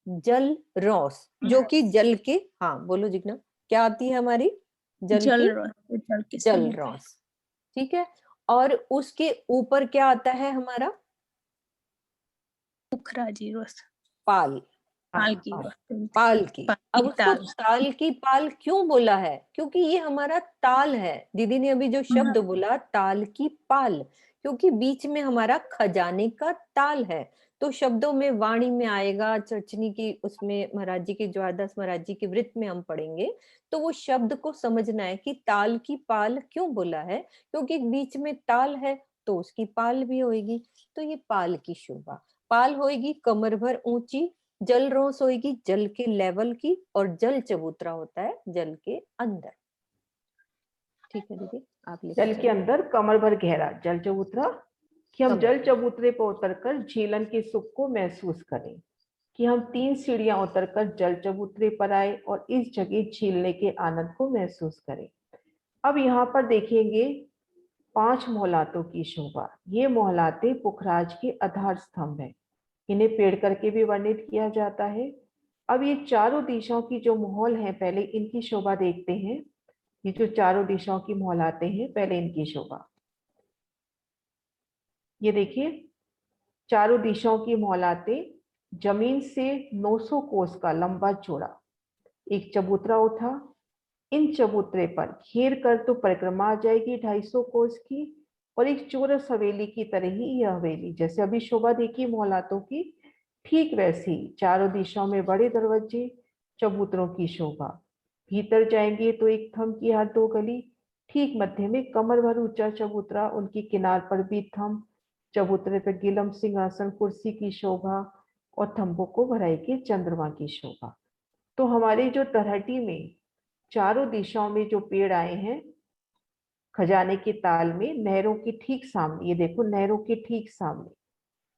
जल रौस, जो कि जल के, हाँ बोलो जिग्ना, क्या आती है हमारी, जल की जल की जल सीढ़ी। रौस, ठीक है। और उसके ऊपर क्या आता है हमारा, पुखराजी रॉस, पाल। पाल हाँ, की पाल, रॉस, पाल की। पाल अब की उसको ताल। ताल की पाल क्यों बोला है, क्योंकि ये हमारा ताल है। दीदी ने अभी जो शब्द बोला ताल की पाल, क्योंकि बीच में हमारा खजाने का ताल है। तो शब्दों में वाणी में आएगा, चर्चनी की उसमें महाराज जी की द्वादश महाराज जी की वृत्त में हम पढ़ेंगे, तो वो शब्द को समझना है कि ताल की पाल क्यों बोला है, क्योंकि बीच में ताल है तो उसकी पाल भी होगी। तो ये पाल की शोभा, पाल होगी कमर भर ऊंची, जल रोस होगी जल के लेवल की, और जल चबूतरा होता है जल के अंदर। ठीक है दीदी, आप लेके जल के चलिए। अंदर कमर भर गहरा जल चबूतरा, कि हम कमर जल चबूतरे पर उतरकर झीलन के सुख को महसूस करें, कि हम 3 सीढ़ियां उतरकर जल चबूतरे पर आए और इस जगह झीलने के आनंद को महसूस करें। अब यहाँ पर देखेंगे 5 मोहलातों की शोभा। ये मोहलाते पुखराज के आधार स्तंभ है, इन्हें पेड़ करके भी वर्णित किया जाता है। अब ये चारों दिशाओं की जो मोहल है, पहले इनकी शोभा देखते हैं। ये जो चारों दिशाओं की मोहलाते हैं, पहले इनकी शोभा ये देखिए। चारों दिशाओं की मोहलाते जमीन से 900 कोस का लंबा चौड़ा एक चबूतरा उठा। इन चबूतरे पर घेर कर तो परिक्रमा आ जाएगी 250 कोस की, और एक चौरस हवेली की तरह ही यह हवेली, जैसे अभी शोभा देखी मोहलातों की, ठीक वैसे ही चारों दिशाओं में बड़े दरवाजे, चबूतरों की शोभा। भीतर जाएंगे तो एक थम की हर 2 गली, ठीक मध्य में कमर भर ऊंचा चबूतरा, उनकी किनार पर भी थम, चबूतरे पर गिलम सिंहासन कुर्सी की शोभा, और थम्बों को भराई के चंद्रमा की शोभा। तो हमारे जो तरहटी में चारों दिशाओं में जो पेड़ आए हैं, खजाने के ताल में नहरों के ठीक सामने, ये देखो नहरों के ठीक सामने,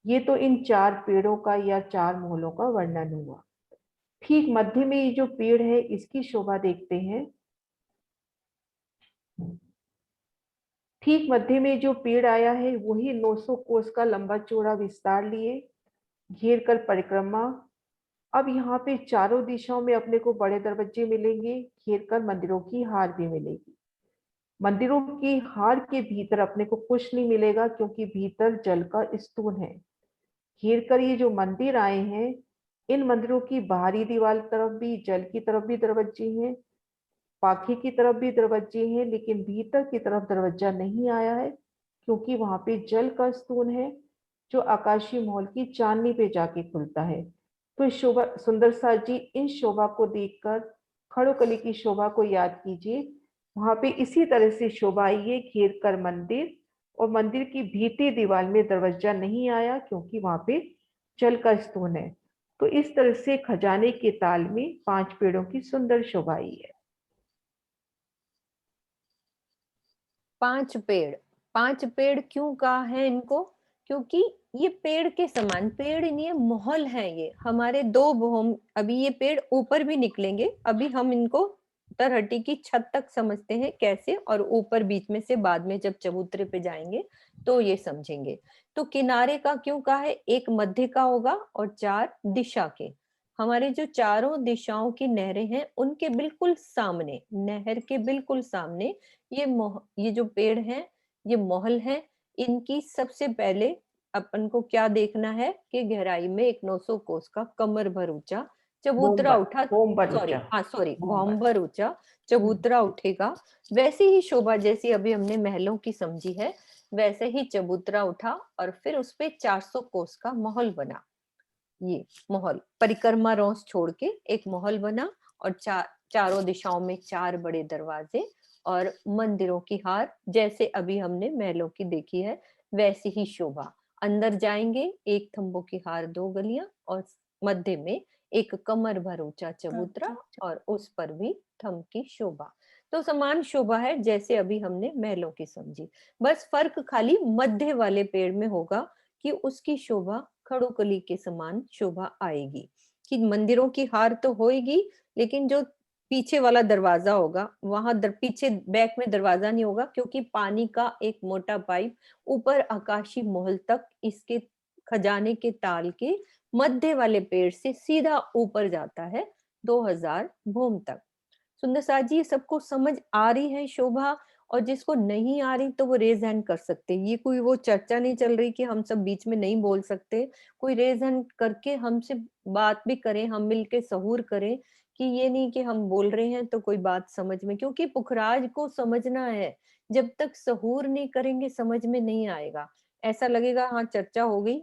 ये तो इन 4 पेड़ों का या 4 मोहलों का वर्णन हुआ। ठीक मध्य में ये जो पेड़ है, इसकी शोभा देखते हैं। ठीक मध्य में जो पेड़ आया है, वही 900 कोस का लंबा चौड़ा विस्तार लिए, घेर कर परिक्रमा। अब यहाँ पे चारों दिशाओं में अपने को बड़े दरवाजे मिलेंगे, घेर कर मंदिरों की हार भी मिलेगी। मंदिरों की हार के भीतर अपने को कुछ नहीं मिलेगा, क्योंकि भीतर जल का स्तून है। घेर कर ये जो मंदिर आए हैं, इन मंदिरों की बाहरी दीवार तरफ भी, जल की तरफ भी दरवाजे हैं, पाखी की तरफ भी दरवाजे हैं, लेकिन भीतर की तरफ दरवाजा नहीं आया है, क्योंकि वहां पे जल का स्तून है, जो आकाशीय महल की चांदनी पे जाके खुलता है। तो शोभा सुंदर सा जी, इन शोभा को देखकर खड़ोकली की शोभा को याद कीजिए। वहां पे इसी तरह से शोभा आई है, घेर कर मंदिर, और मंदिर की भीतरी दीवार में दरवाजा नहीं आया, क्योंकि वहां पे जल का स्तून है। तो इस तरह से खजाने के ताल में 5 पेड़ों की सुंदर शोभा आई है। 5 पेड़, 5 पेड़ क्यों कहा है इनको, क्योंकि ये पेड़ के समान, पेड़ नहीं है महल है ये हमारे 2 भूम। अभी ये पेड़ ऊपर भी निकलेंगे, अभी हम इनको तरहटी की छत तक समझते हैं कैसे, और ऊपर बीच में से बाद में जब चबूतरे पे जाएंगे तो ये समझेंगे। तो किनारे का क्यों कहा है, एक मध्य का होगा और 4 दिशा के। हमारे जो चारों दिशाओं की नहरें हैं, उनके बिल्कुल सामने, नहर के बिल्कुल सामने ये जो पेड़ हैं, ये महल है। इनकी सबसे पहले अपन को क्या देखना है कि गहराई में एक 900 कोस का कमर भर ऊंचा चबूतरा उठा, भोंबर सॉरी ऊंचा, हाँ सॉरी भोंबर। भौंबर ऊंचा चबूतरा उठेगा। वैसे ही शोभा जैसी अभी हमने महलों की समझी है, वैसे ही चबूतरा उठा, और फिर उसपे 400 कोस का महल बना। ये महल परिक्रमा रोस छोड़ के एक महल बना, और चारों दिशाओं में 4 बड़े दरवाजे, और मंदिरों की हार, जैसे अभी हमने महलों की देखी है वैसी ही शोभा। अंदर जाएंगे, एक थंबों की हार, 2 गलियां और मध्य में एक कमर भर ऊंचा चबूतरा और उस पर भी थंब की शोभा। तो समान शोभा है जैसे अभी हमने महलों की समझी। बस फर्क खाली मध्य वाले पेड़ में होगा कि उसकी शोभा खड़ूकली के समान शोभा आएगी। कि मंदिरों की हार तो होएगी, लेकिन जो पीछे वाला दरवाजा होगा वहां पीछे बैक में दरवाजा नहीं होगा, क्योंकि पानी का एक मोटा पाइप ऊपर आकाशी महल तक इसके खजाने के ताल के मध्य वाले पेड़ से सीधा ऊपर जाता है 2000 भूम तक। सुंदर साथ जी, ये सबको समझ आ रही है शोभा? और जिसको नहीं आ रही तो वो रेज हैंड कर सकते हैं। ये कोई वो चर्चा नहीं चल रही कि हम सब बीच में नहीं बोल सकते। कोई रेज हैंड करके हमसे बात भी करें, हम मिलके सहूर करें, कि ये नहीं कि हम बोल रहे हैं तो कोई बात समझ में, क्योंकि पुखराज को समझना है। जब तक सहूर नहीं करेंगे समझ में नहीं आएगा। ऐसा लगेगा हाँ चर्चा हो गई,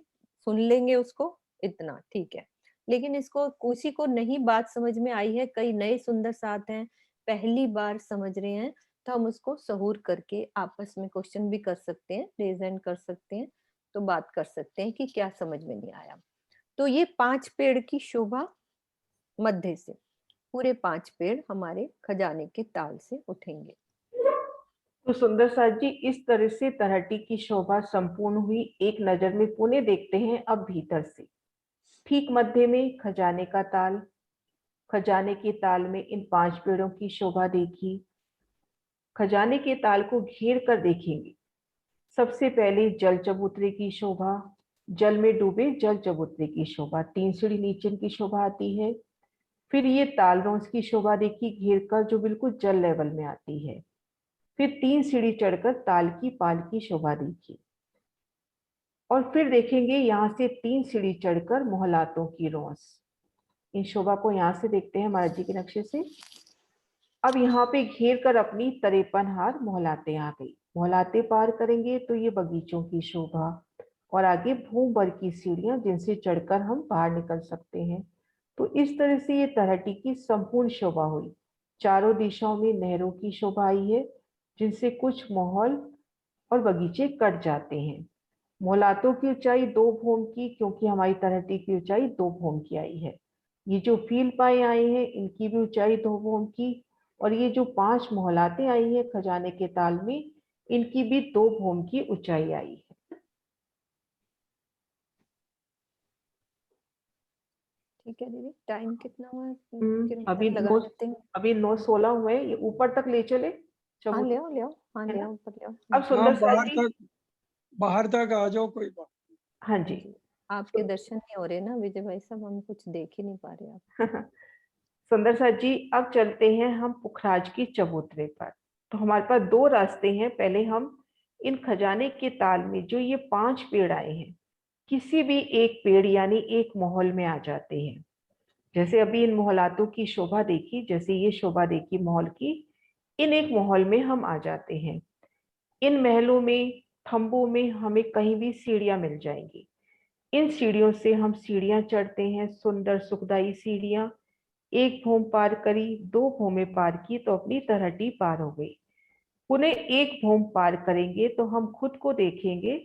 सुन लेंगे उसको, इतना ठीक है। लेकिन इसको किसी को नहीं बात समझ में आई है, कई नए सुंदर साथ हैं, पहली बार समझ रहे हैं, तो हम उसको सहूर करके आपस में क्वेश्चन भी कर सकते हैं, रेज हैंड कर सकते हैं, तो बात कर सकते हैं कि क्या समझ में नहीं आया। तो ये 5 पेड़ की शोभा मध्य से, पूरे 5 पेड़ हमारे खजाने के ताल से उठेंगे। तो सुंदर साथ जी, इस तरह से तलहटी की शोभा संपूर्ण हुई। एक नजर में पुणे देखते हैं अब भीतर से। ठीक मध्य में खजाने का ताल, खजाने के ताल में इन 5 पेड़ों की शोभा देखी। खजाने के ताल को घेर कर देखेंगे। सबसे पहले जल चबूतरे की शोभा, जल में डूबे जल चबूतरे की शोभा, 3 सीढ़ी नीचे की शोभा आती है। फिर ये ताल रोंस की शोभा देखी घेर कर, जो बिल्कुल जल लेवल में आती है। फिर 3 सीढ़ी चढ़कर ताल की पाल की शोभा देखी, और फिर देखेंगे यहाँ से 3 सीढ़ी चढ़कर मोहलातों की रोंस। इन शोभा को यहाँ से देखते हैं महाराज जी के नक्शे से। अब यहाँ पे घेर कर अपनी 53 हार मोहलाते आ गई। मोहलाते पार करेंगे तो ये बगीचों की शोभा, और आगे भूम भर की सीढ़ियां जिनसे चढ़कर हम बाहर निकल सकते हैं। तो इस तरह से ये तलहटी की संपूर्ण शोभा हुई। चारों दिशाओं में नहरों की शोभा आई है, जिनसे कुछ महल और बगीचे कट जाते हैं। मोहलातों की ऊंचाई 2 भूम की, क्योंकि हमारी तलहटी की ऊंचाई 2 भूम की आई है। ये जो फील पाए आए हैं इनकी भी ऊंचाई 2 भूम की, और ये जो 5 मोहलातें आई हैं खजाने के ताल में, इनकी भी 2 भूम की ऊंचाई आई है। ठीक है दीदी, टाइम कितना हुआ है? अभी लगा 9, लेते हैं। अभी 9:16 हुए। ये ऊपर तक ले चले हाँ ले चबूतरा, आओ, ले आओ, हाँ है ले ना? आओ, ऊपर ले आओ। अब हाँ सुंदर साथ जी, बाहर तक आ जाओ, कोई बात। हाँ जी। जी, आपके दर्शन नहीं हो रहे ना विजय भाई साहब, हम कुछ देख ही नहीं पा रहे आप। सुंदर साथ जी, अब चलते हैं हम पुखराज की चबूतरे पर। तो हमारे पास 2 रास्ते हैं। पहले हम इन खजाने के ताल में जो ये 5 पेड़ आए हैं, किसी भी एक पेड़ यानी एक महल में आ जाते हैं। जैसे अभी इन मोहलातों की शोभा देखी, जैसे ये शोभा देखी महल की, इन एक महल में हम आ जाते हैं। इन महलों में, थंबों में हमें कहीं भी सीढ़ियां मिल जाएंगी। इन सीढ़ियों से हम सीढ़ियां चढ़ते हैं, सुंदर सुखदाई सीढ़ियां। एक भूम पार करी, 2 भूमें पार की तो अपनी तलहटी पार हो गई। पुनः एक भूम पार करेंगे तो हम खुद को देखेंगे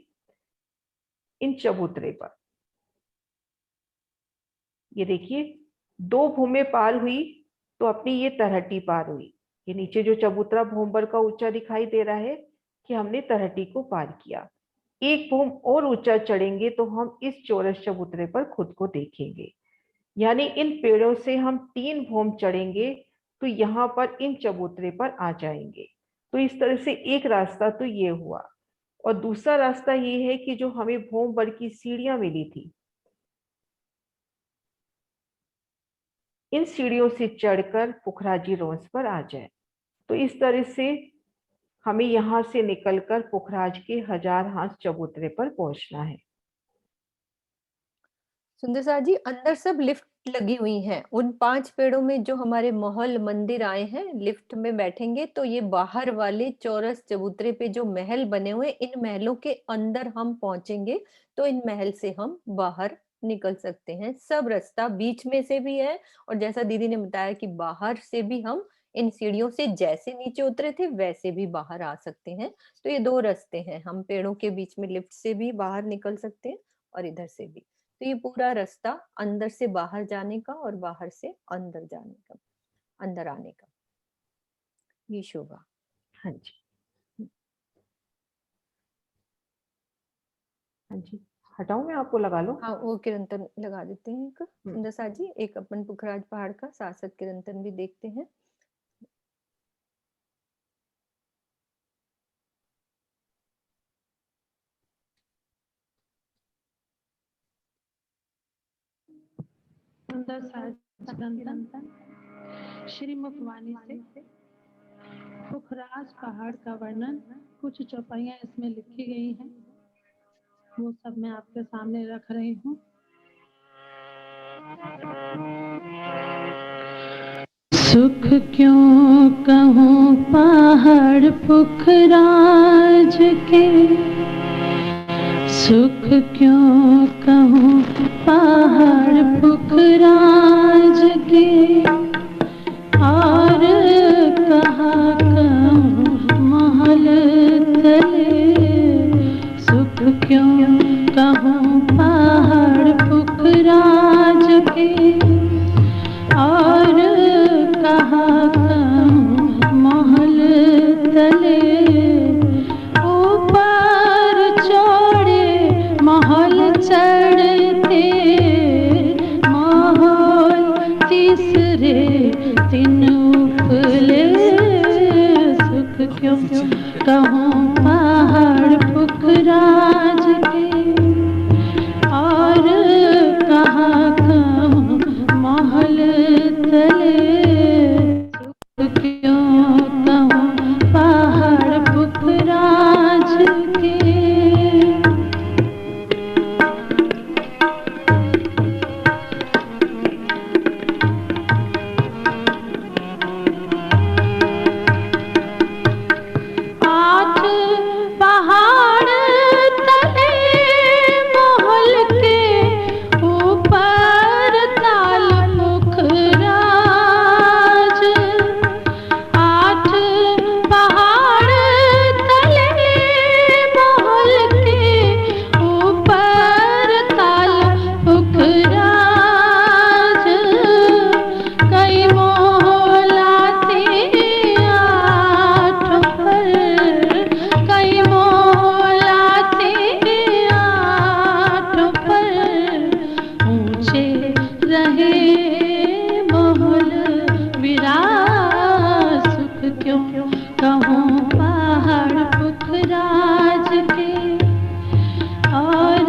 इन चबूतरे पर। ये देखिए, 2 भूमें पार हुई तो अपनी ये तलहटी पार हुई। ये नीचे जो चबूतरा भूम भर का ऊंचा दिखाई दे रहा है कि हमने तलहटी को पार किया। एक भूम और ऊंचा चढ़ेंगे तो हम इस चौरस चबूतरे पर खुद को देखेंगे। यानी इन पेड़ों से हम 3 भूम चढ़ेंगे तो यहाँ पर इन चबूतरे पर आ जाएंगे। तो इस तरह से एक रास्ता तो ये हुआ, और दूसरा रास्ता ये है कि जो हमें भूम भर की सीढ़ियां मिली थी, इन सीढ़ियों से चढ़कर पुखराजी रोंस पर आ जाए। तो इस तरह से हमें यहाँ से निकलकर पुखराज के 1000 हाथ चबूतरे पर पहुंचना है। सुंदर साथ जी, अंदर सब लिफ्ट लगी हुई हैं। उन 5 पेड़ों में जो हमारे महल मंदिर आए हैं, लिफ्ट में बैठेंगे तो ये बाहर वाले चौरस चबूतरे पे जो महल बने हुए, इन महलों के अंदर हम पहुंचेंगे तो इन महल से हम बाहर निकल सकते हैं। सब रास्ता बीच में से भी है, और जैसा दीदी ने बताया कि बाहर से भी हम इन सीढ़ियों से जैसे नीचे उतरे थे वैसे भी बाहर आ सकते हैं। तो ये 2 रास्ते हैं, हम पेड़ों के बीच में लिफ्ट से भी बाहर निकल सकते हैं और इधर से भी। तो ये पूरा रास्ता अंदर से बाहर जाने का और बाहर से अंदर जाने का, अंदर आने का, ये शोभा। हाँ जी, हाँ जी। हटाऊँ मैं, आपको लगा लो? हाँ, वो किरंतन लगा देते हैं एक सुंदर सा जी, एक अपन पुखराज पहाड़ का साथ-साथ किरंतन भी देखते हैं। सुंदर सा चिरंतन श्री मुखवाणी से पुखराज पहाड़ का वर्णन, कुछ चौपाइयाँ इसमें लिखी गई हैं, वो सब मैं आपके सामने रख रही हूँ। सुख क्यों कहूँ पहाड़ पुखराज के, सुख क्यों कहूँ पहाड़ पुखराज के, और कहाँ कहूँ महल तले, सुख क्यों कहूँ पहाड़ पुखराज के, और कहाँ कहूँ महल तले, ऊपर चढ़े महल चढ़ते, महल तीसरे दिन उपले, सुख क्यों कहूँ पहाड़ पुखराज के, और कहाँ कहूँ महल तले, सुख क्यों कहूँ पहाड़ पुखराज के। आठ पहाड़ तले महल के, ऊपर ताल पुखराज, आठ पहाड़ तले महल के, ऊपर ताल पुखराज, कई मोहलाते आठ पर, कई मोहलाते आठ पर, ऊंचे रहे महल विराज, सुख क्यों कहूँ पहाड़ पुखराज के, और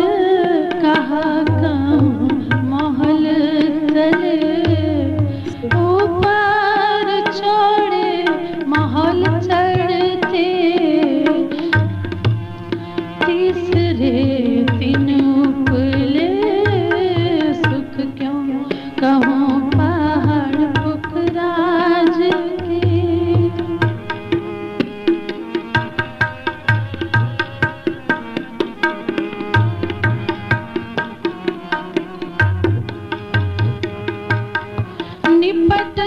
कहाँ कहूँ महल तले, ऊपर चढ़े महल चढ़ते, तीसरे दिन उपले, सुख क्यों कहूँ पहाड़ पुखराज के। निपट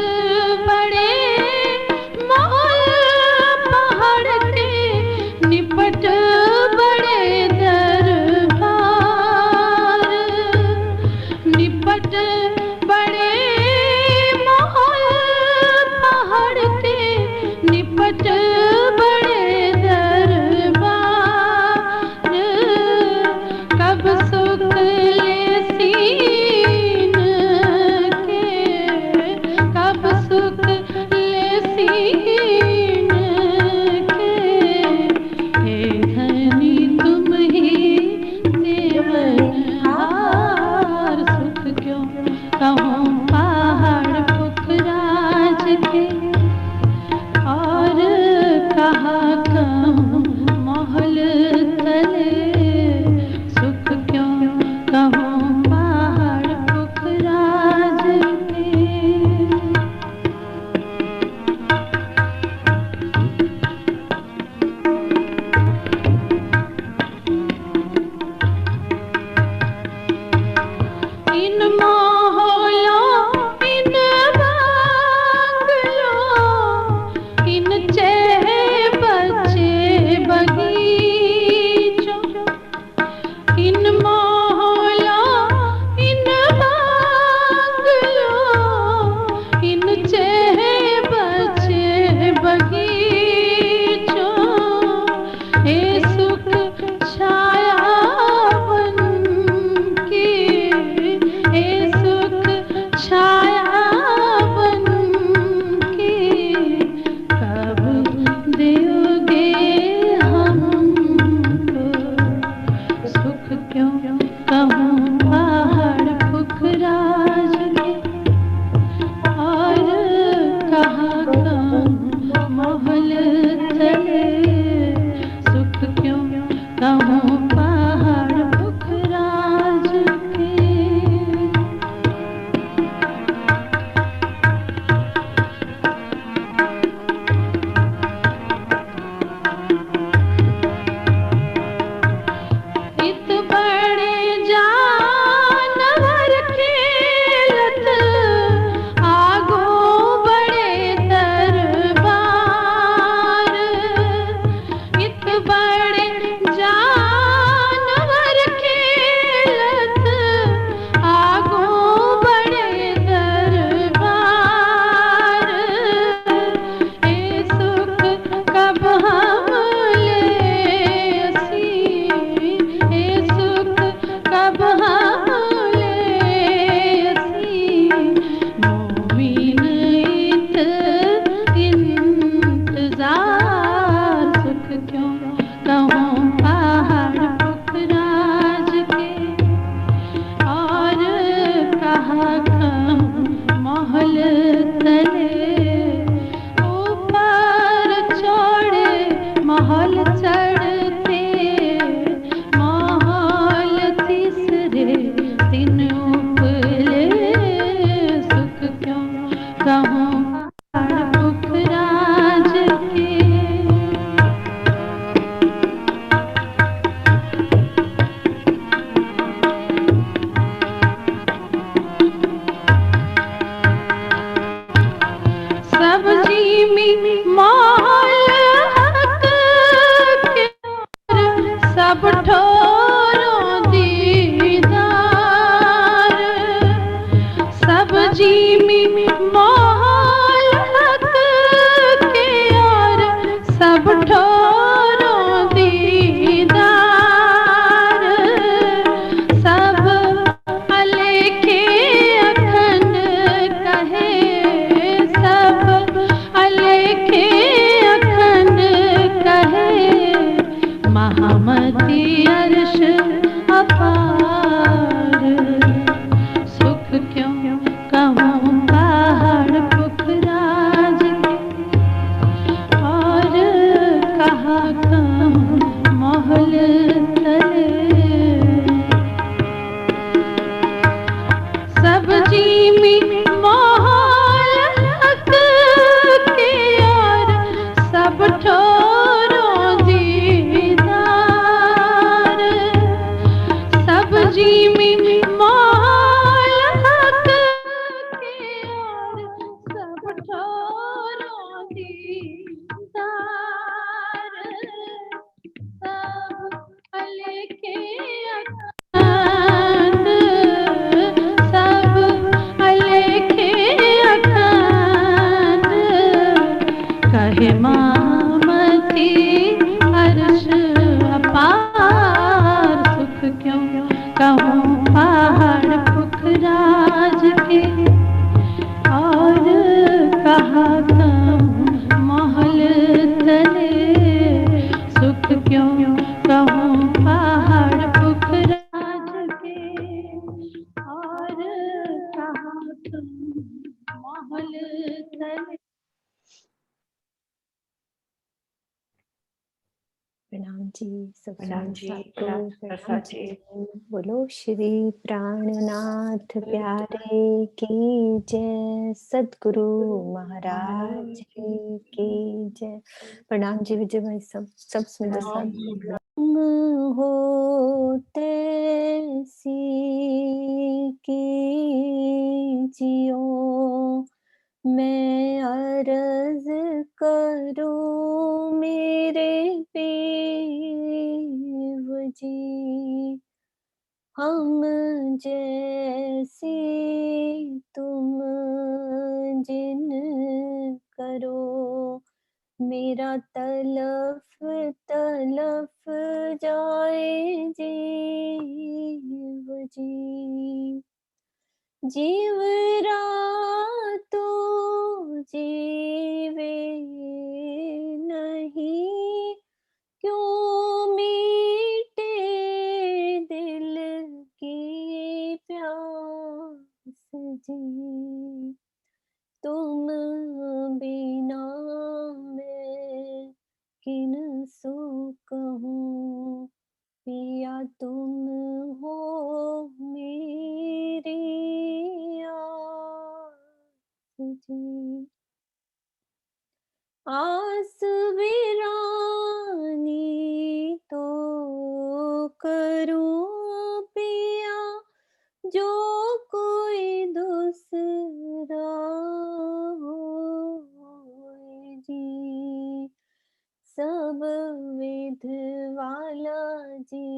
बड़े महल पहाड़ के, निपट बड़े दरबार, कहूँ पहाड़ पुखराज के, और कहाँ कहूँ महल तले, ऊपर चढ़े महल चढ़ते, महल तीसरे दिन उपले, सुख क्यों कहूँ पहाड़ पुखराज के। सब्जी में माल हक के, सब ठोरों दीदार, सब्जी में माल हक के, और सब ठोरों दीदार, सब अलेखे अखंड कहे, सब अलेखे अखंड कहे, महामती अर्श अपार, सुख क्यों कहूँ पहाड़ पुखराज के, और कहाँ कहूँ महल तले, सब्जी में महल हक के, और सब ठोरों दीदार, सब्जी में महल हक के, और सब ठोरों दीदार, सब अलेखे अखंड, सब अलेखे अखंड, कहे महामती अर्श अपार, सुख क्यों कहूँ पहाड़ पुखराज के, और कहाँ कहूँ महल तले, सुख क्यों कहूँ पहाड़ पुखराज के, और कहाँ कहूँ महल तले। प्रणाम जी, सब प्रणाम जी, को प्रणाम प्रणाम जी। जी। बोलो श्री प्राणनाथ प्यारे की जय, सदगुरु महाराज की जय। प्रणाम जी विजय भाई, सब स्मिता साहब। होते सी की जियो, मैं अर्ज करूं मेरे पीर जी, हम जैसी तुम जिन करो, मेरा तलफ तलफ जाए जीव जी, जीव रातो जीवे नहीं, क्यों मीटे दिल की प्यास जी, तुम बिना मैं किन सो कहूँ, पिया तुम हो मेरी आस जी, आस वीरानी तो करूं पिया, जो कोई दूसरा होए जी, सब विध वाला जी,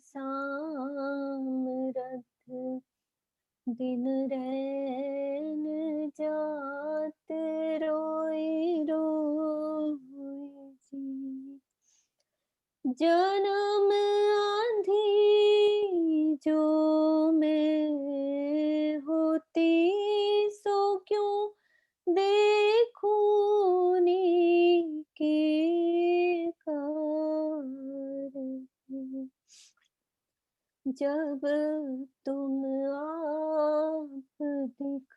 सामरथ दिन रैन जात रोई रोई जी, जन्म आंधी जो मैं होती, सो क्यों देखूं के जब तुम आप दिखाओगे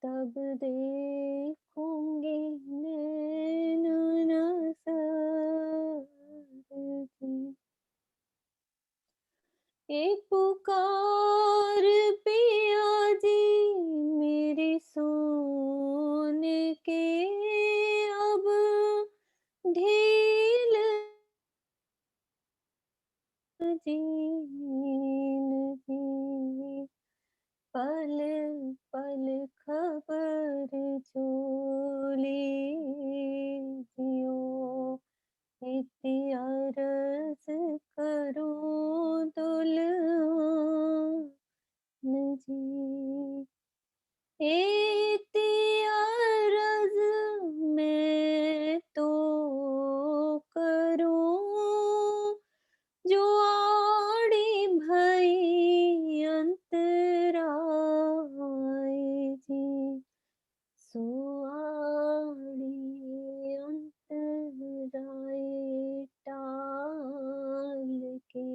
तब देखूंगी नैन नजर की। एक पुकार पिया जी मेरी सुन के अब ढील जीन की। पल पल खबर जो लीजियो इतिहास करूं दुल्हन जी। इतिहास में तो करूं जो आड़ी भई अंतराय जी। सुआड़ी अंतराय टाल के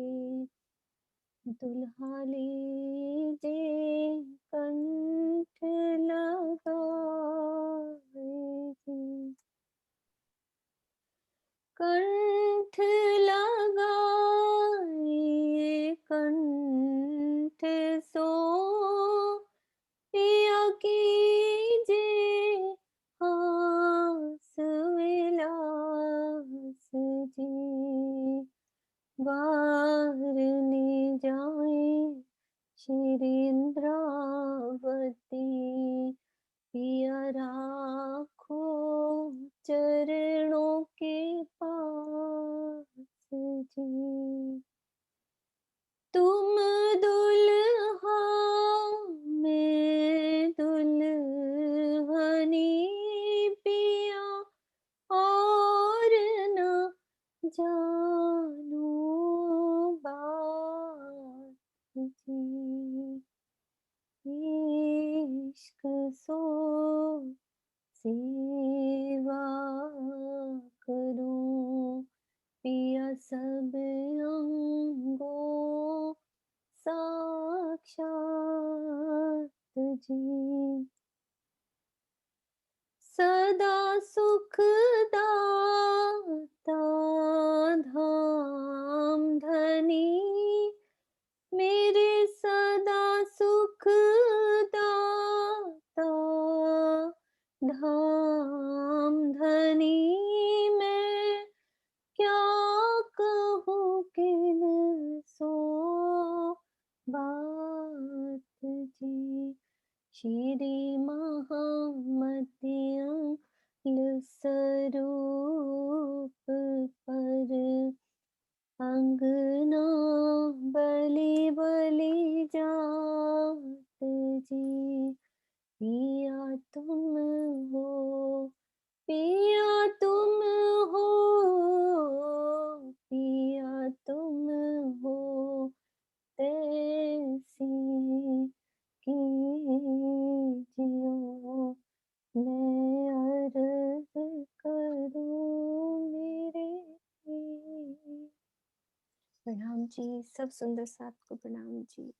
दुल्हा लीजे कंठ लगाए जी। कंठ लगाए कंठ सो पिया कीजे हास विलास जी। वारने जाए श्री इंद्रावती पिया राखो चरणों के पास जी। तुम दुल्हा मैं दुल्हनी पिया और न जानू बात जी। इश्क सो सेवा करूं पिया सब अंगों साक्षात जी। सदा सुखदाता धाम धनी मेरे सदा सुखदाता धाम धनी। मैं क्या कहूँ किन सो बात जी। श्री महामति स्वरूप पर अंगना बलि बलि जात जी। पिया तुम हो पिया तुम हो पिया तुम हो तैसी कीजियो मैं अर्ज करूं मेरे प्रणाम जी। सब सुंदर साथ को प्रणाम जी।